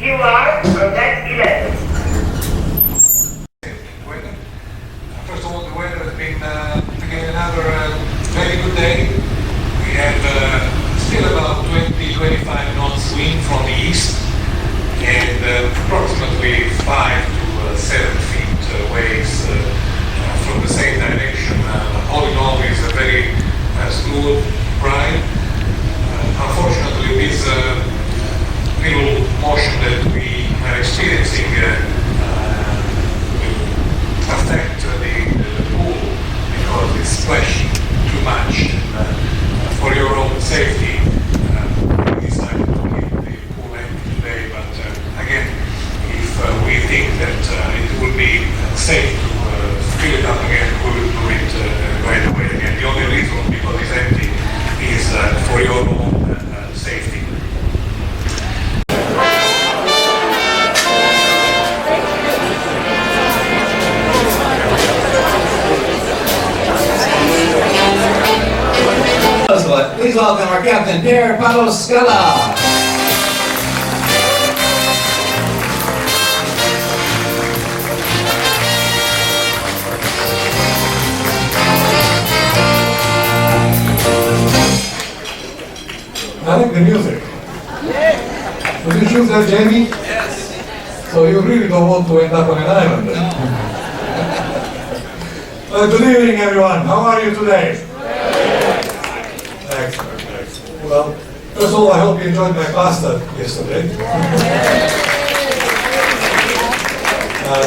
You are on deck 11. First of all, the weather has been again another very good day. We have still about 20-25 knots wind from the east and approximately 5 to 7 feet waves from the same direction. All in all, it's a very smooth ride. Unfortunately, this little motion that we are experiencing will affect the pool because it's splashing too much. And, for your own safety, we decided to leave the pool empty today. But again, if we think that it will be safe to fill it up again, we will do it right away again. The only reason because it's empty is for your own safety. Please welcome our captain, Pierre Paolo Scala. I like the music. Would you choose that, Jamie? Yes. So you really don't want to end up on an island then? Good evening, everyone. How are you today? Excellent, excellent. Well, first of all, I hope you enjoyed my pasta yesterday.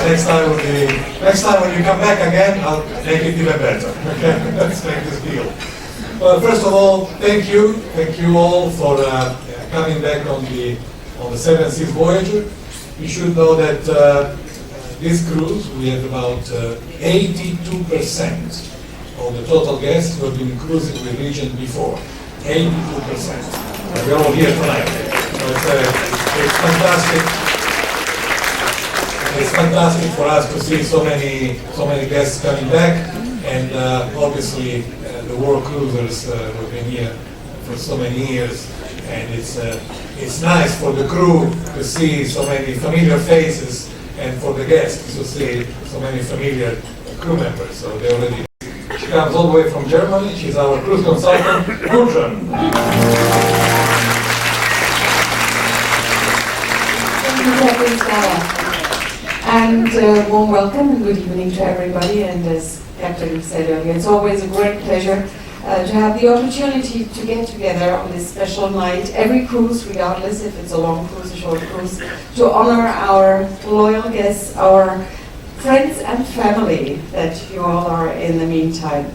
Next time when you come back again, I'll make it even better. Okay, let's make this deal. Well, first of all, thank you all for coming back on the Seven Seas Voyager. You should know that this cruise we have about 82% of the total guests who have been cruising the region before. 82%. And we're all here tonight. So it's fantastic. It's fantastic for us to see so many guests coming back, and obviously the World Cruisers have been here for so many years, and it's nice for the crew to see so many familiar faces, and for the guests to see so many familiar crew members. So they already. She comes all the way from Germany. She's our cruise consultant, Gudrun. And warm welcome and good evening to everybody. And as Captain said earlier, it's always a great pleasure to have the opportunity to get together on this special night, every cruise, regardless if it's a long cruise, a short cruise, to honor our loyal guests, our friends and family that you all are in the meantime.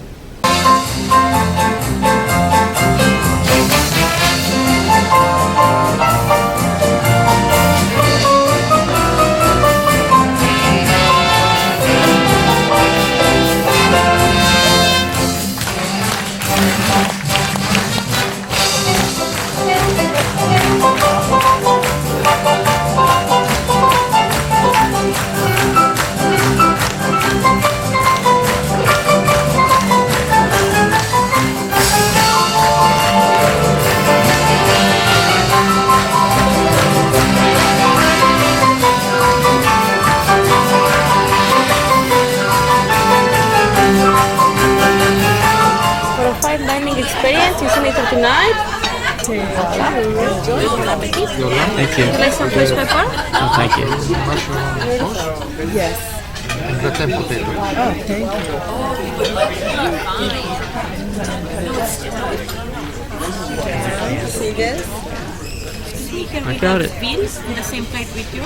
Experience, you see later tonight. Enjoy. Bon appetit. Thank you. Would you like some fresh pepper? Oh, thank you. Yes. Oh, thank you. See this? I got it. Beans in the same plate with you,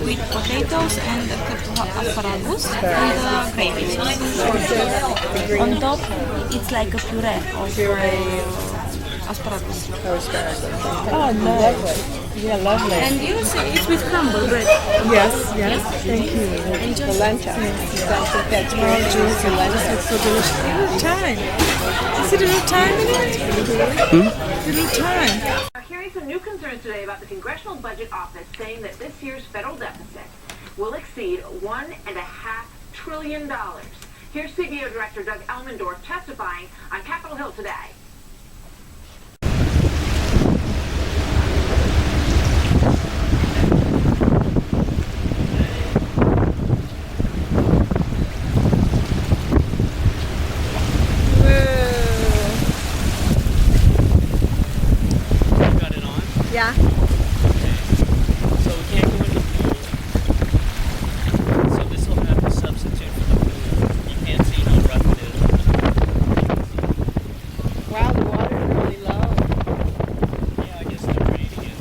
with potatoes and asparagus and gravy. On top, it's like a puree of asparagus. Oh, no. Lovely. Yeah, lovely. And you see, it's with crumbled bread. Yes, yes. Thank you. And just polenta. That's more juicy. Polenta. It's so delicious. A little thyme. You see the little thyme in it? The little thyme. We're hearing some new concerns today about the Congressional Budget Office saying that this year's federal deficit will exceed $1.5 trillion. Here's CBO Director Doug Elmendorf testifying on Capitol Hill today. Yeah. So we can't go in the pool. So this will have to substitute for the pool. You can't see how rough it is. Wow, the water's really low. Yeah, I guess they're rating it.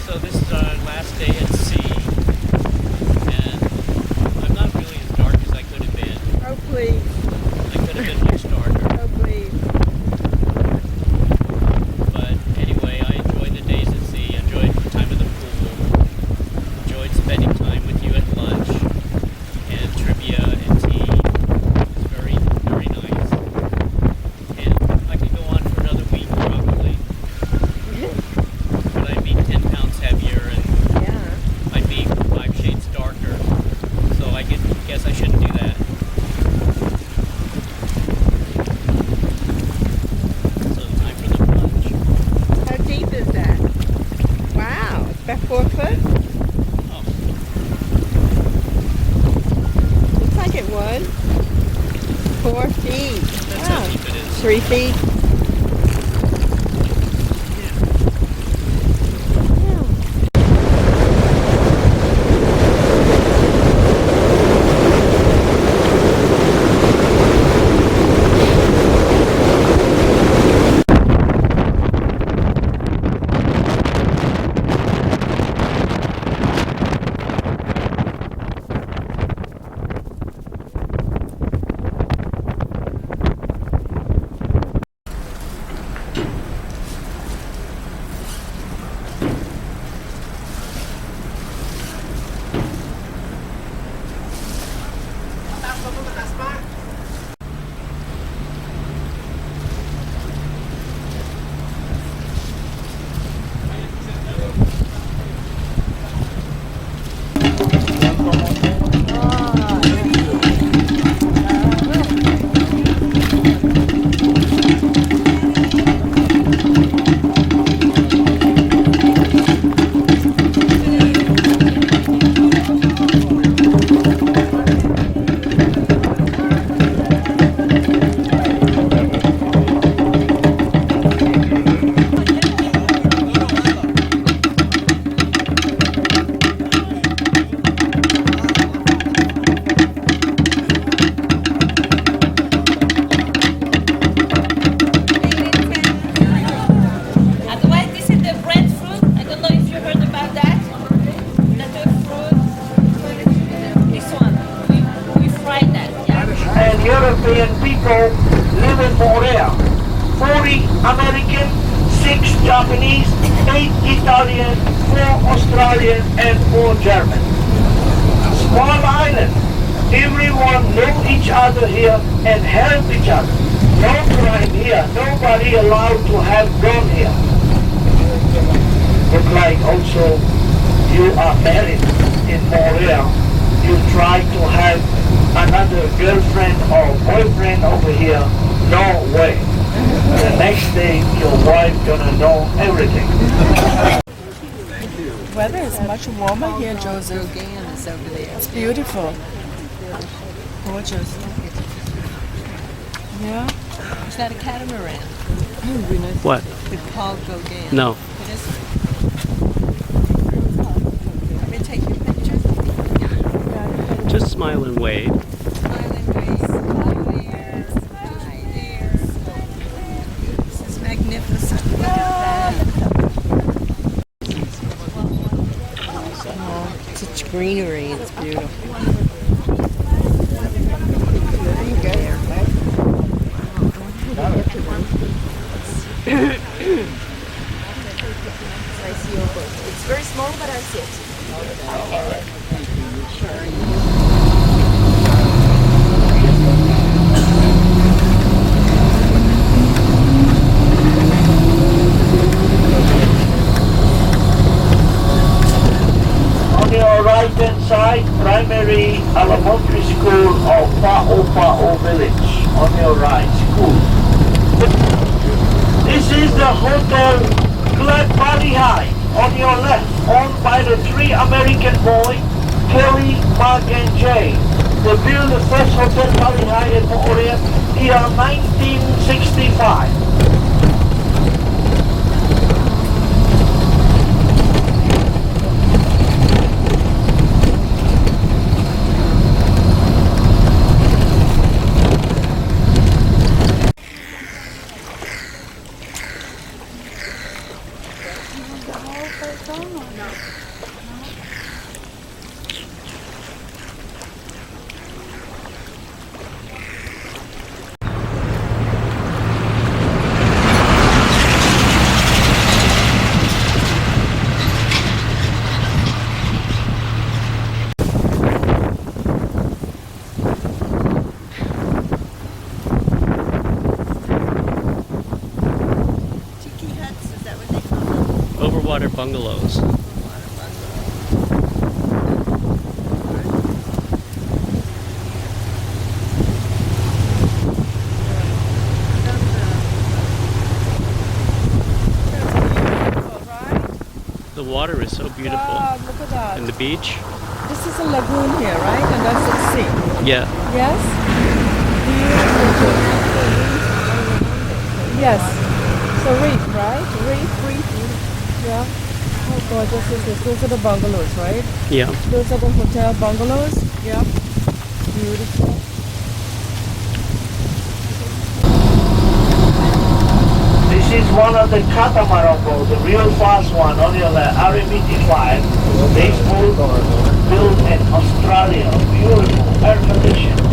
So this is our last day at sea. And I'm not really as dark as I could have been. Oh, please. I could have been much darker. Oh, please. But anyway, I enjoyed the days at sea, enjoyed the time of the pool, enjoyed spending time with you at lunch, and trivia and tea. It was very, very nice. And I could go on for another week probably. But I'd be 10 pounds heavier and I'd be 5 shades darker. So I guess I shouldn't do that. So time for the plunge. How deep is that? Wow, it's about 4 foot? Oh. Looks like it was. 4 feet. That's Wow. how deep it is. 3 feet. Otherwise, this is the breadfruit. I don't know if you heard about that. Another fruit. This one. We fried that. Yeah. And European people live in Montreal. 40 American, 6 Japanese, 8 Italian, 4 Australian, and 4 German. Small island. Everyone know each other here and help each other. No crime here. Nobody allowed to have gun here. Look like also you are married in Montreal. You try to have another girlfriend or boyfriend over here. No way. The next day your wife gonna know everything. Weather is much warmer here, Joseph. Gauguin is over there. It's beautiful. Gorgeous. Yeah. Is that a catamaran? What? It's called Gauguin. No. It is. Let me take your picture. Just smile and wave. Smile and wave. Hi there. This is magnificent. Look at that. Oh, such greenery. It's beautiful. It's very small, but I see it. On your right hand side, primary elementary school of Pa'o Village. On your right, school. This is the Hotel Glad Valley High. On your left, owned by the 3 American boys, Kelly, Mark, and Jay. They built the first Hotel Valley High in Montreal in 1965. Tiki huts, is that what they call them? Overwater bungalows. The water is so beautiful. Wow, look at that. And the beach? This is a lagoon here, right? And that's the sea. Yeah. Yes? Yes. So reef, right? Reef. Yeah. Oh gorgeous is this. Those are the bungalows, right? Yeah. Those are the hotel bungalows. Yeah. Beautiful. This is one of the catamaran boats, the real fast one, only on the RMT5. This boat built in Australia, beautiful, air conditioned.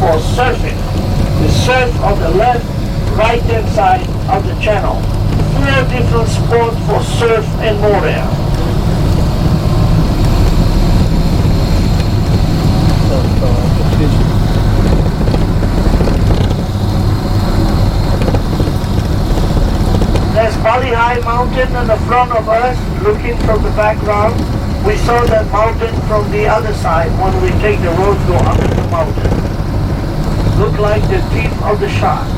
For surfing, the surf on the left, right hand side of the channel. 4 different spots for surf and more there. There's Bali High Mountain in the front of us, looking from the background. We saw that mountain from the other side when we take the road go up the mountain. Look like the teeth of the sharks.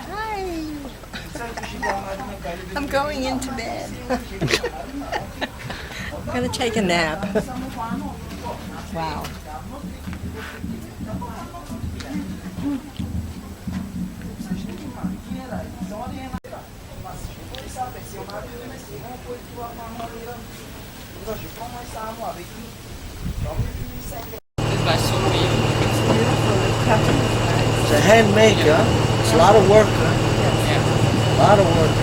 Hi. I'm going into bed. I'm going to take a nap. Wow. It's a handmade, huh? It's a lot of work, huh? A lot of work.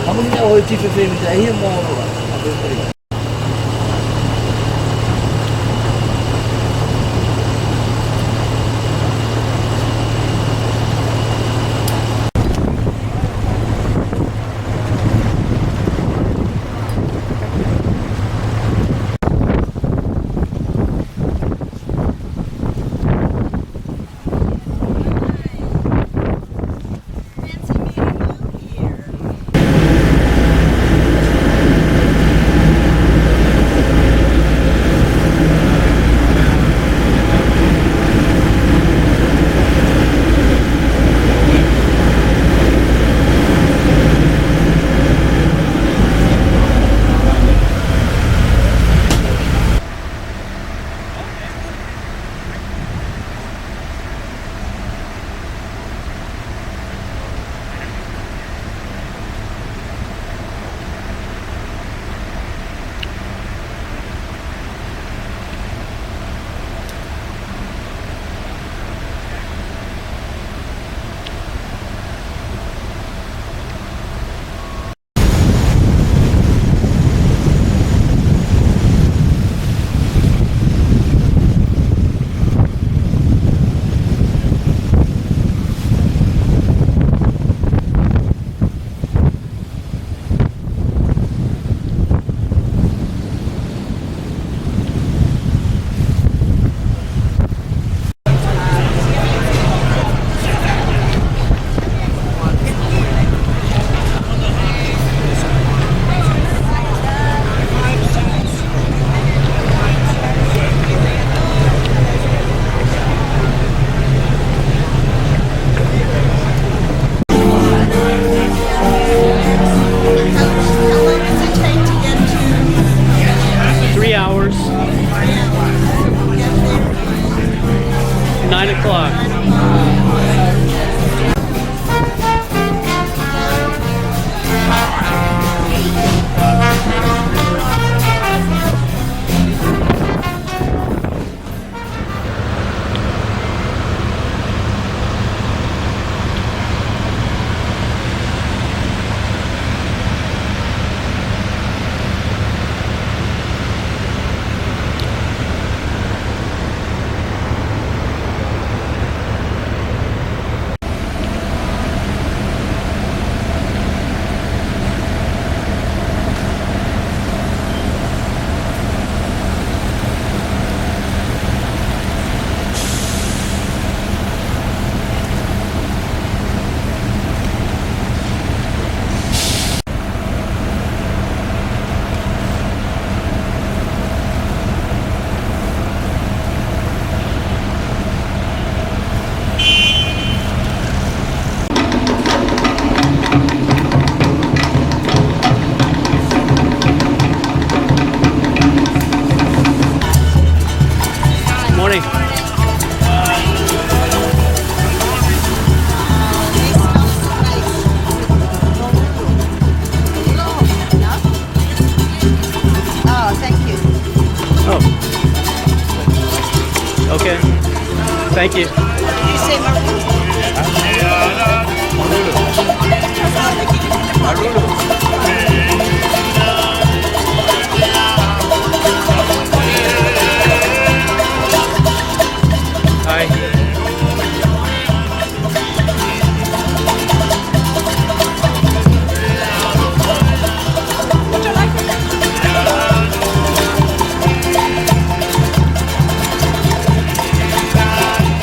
How many more different family are here more? 9 o'clock. Morning. Oh, thank you. Oh. Okay. Thank you. Did you say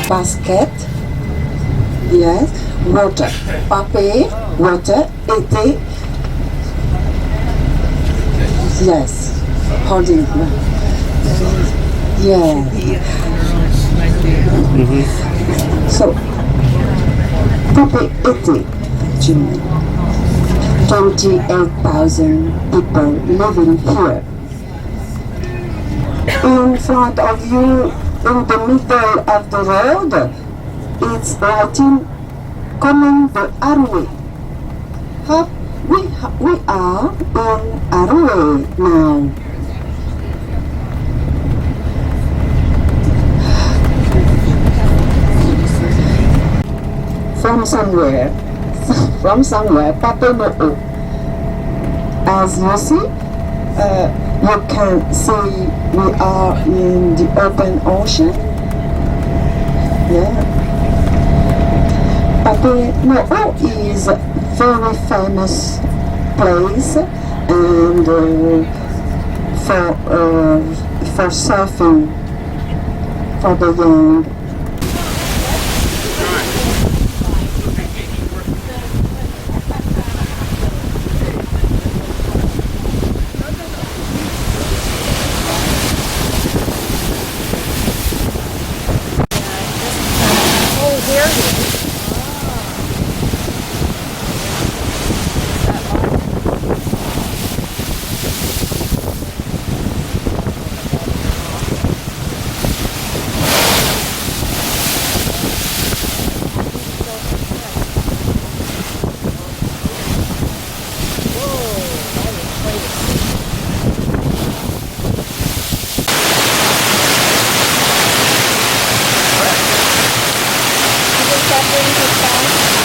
basket, yes, water, papier, water, été, yes, holding, yeah. So, papier, été, 28,000 people living here. In front of you, in the middle of the road, it's writing coming the Arway. We are in Arway now. From somewhere, Papemoo. As you see, you can see we are in the open ocean. Yeah. Papemoo is a very famous place and for surfing for the young.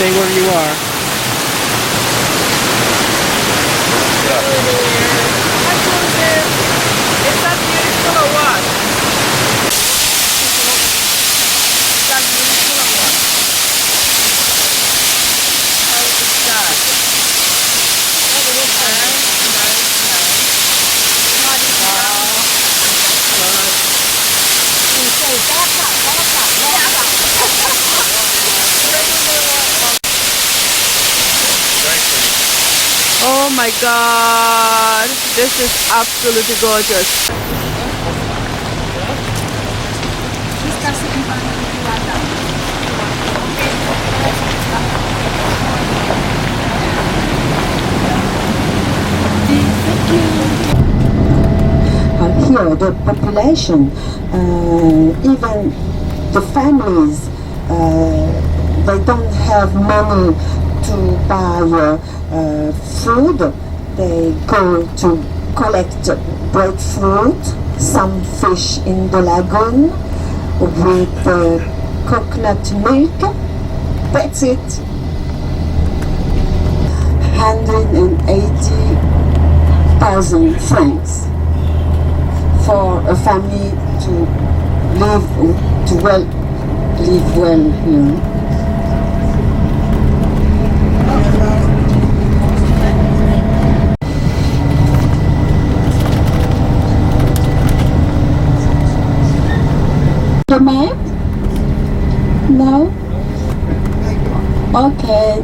Stay where you are. Is that beautiful or what? Is that beautiful or what? How is that? Oh my God, this is absolutely gorgeous. Here, the population, even the families, they don't have money to buy food. They go to collect breadfruit, some fish in the lagoon with coconut milk. That's it. 180,000 francs for a family to live well here. The map? No? Okay.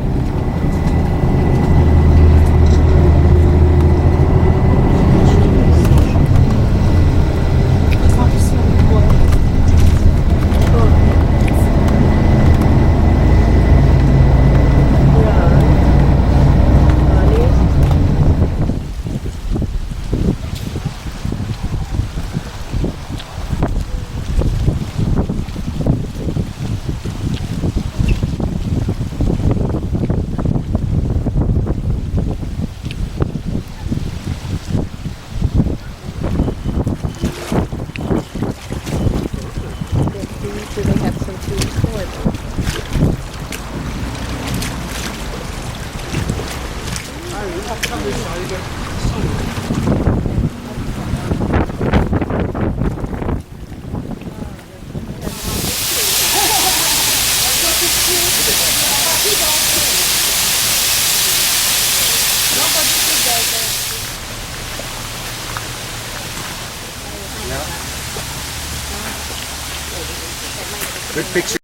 Good picture.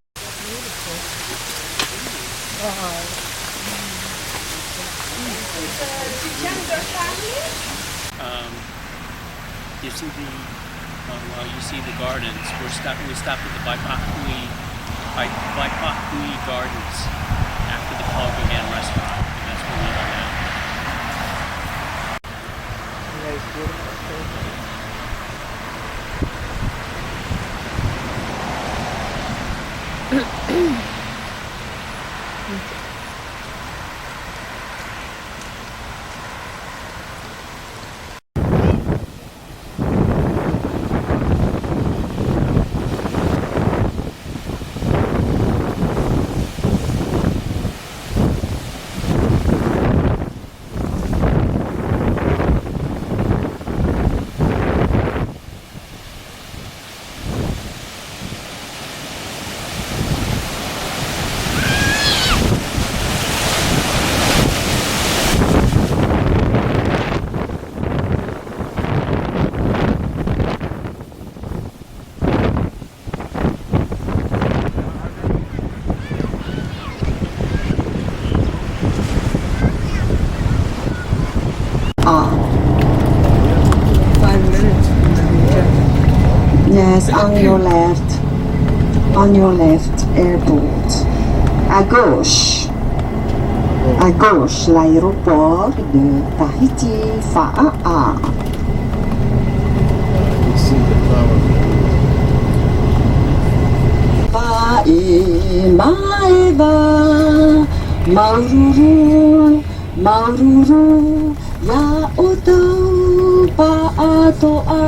You see the gardens. We stopped at the Baipakui Gardens after the Paul Gauguin restaurant, and that's where we are now. Yes, on your left, airport. À gauche, l'aéroport de Tahiti Fa'a'a. Maeva, Maururu, ya oto pa'atoa,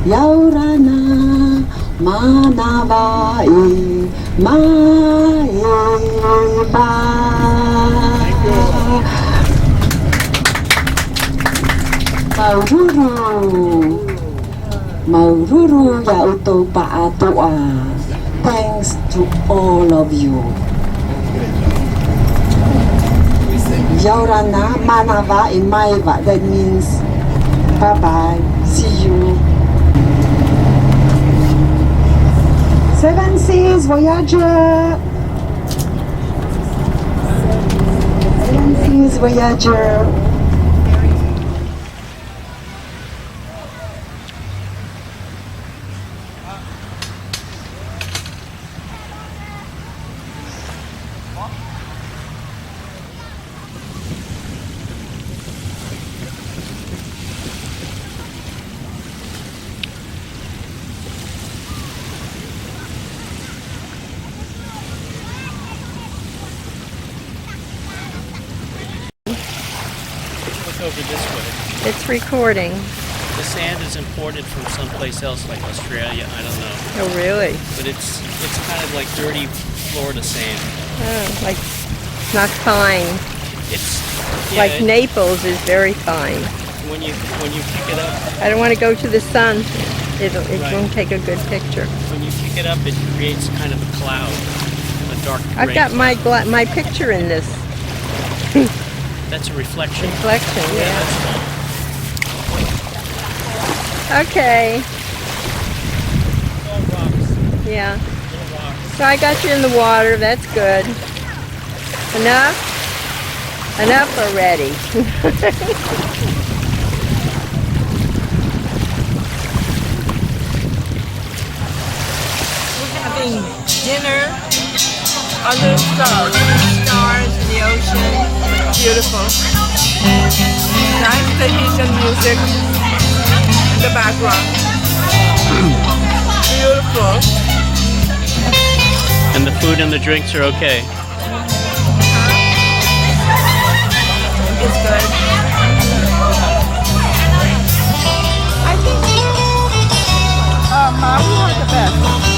yaurana, manavai, maeva. Maururu, ya oto pa'atoa. Thanks to all of you. Yaurana, Manava, and Maeva. That means bye-bye. See you. Seven Seas Voyager. Seven Seas Voyager. over this way. It's recording. The sand is imported from someplace else, like Australia. I don't know. Oh, really? But it's kind of like dirty Florida sand. Oh, like not fine. It's Like Naples is very fine. when you pick it up. I don't want to go to the sun. It Right. won't take a good picture. When you pick it up, it creates kind of a cloud, a dark gray. I've got my picture in this. That's a reflection. Reflection, yeah. That's fine. Okay. Yeah. So I got you in the water. That's good. Enough? Enough already. We're having dinner under the stars. Stars in the ocean. Beautiful. Nice Tahitian music in the background. Beautiful. And the food and the drinks are okay. It's good. I think Maui was the best.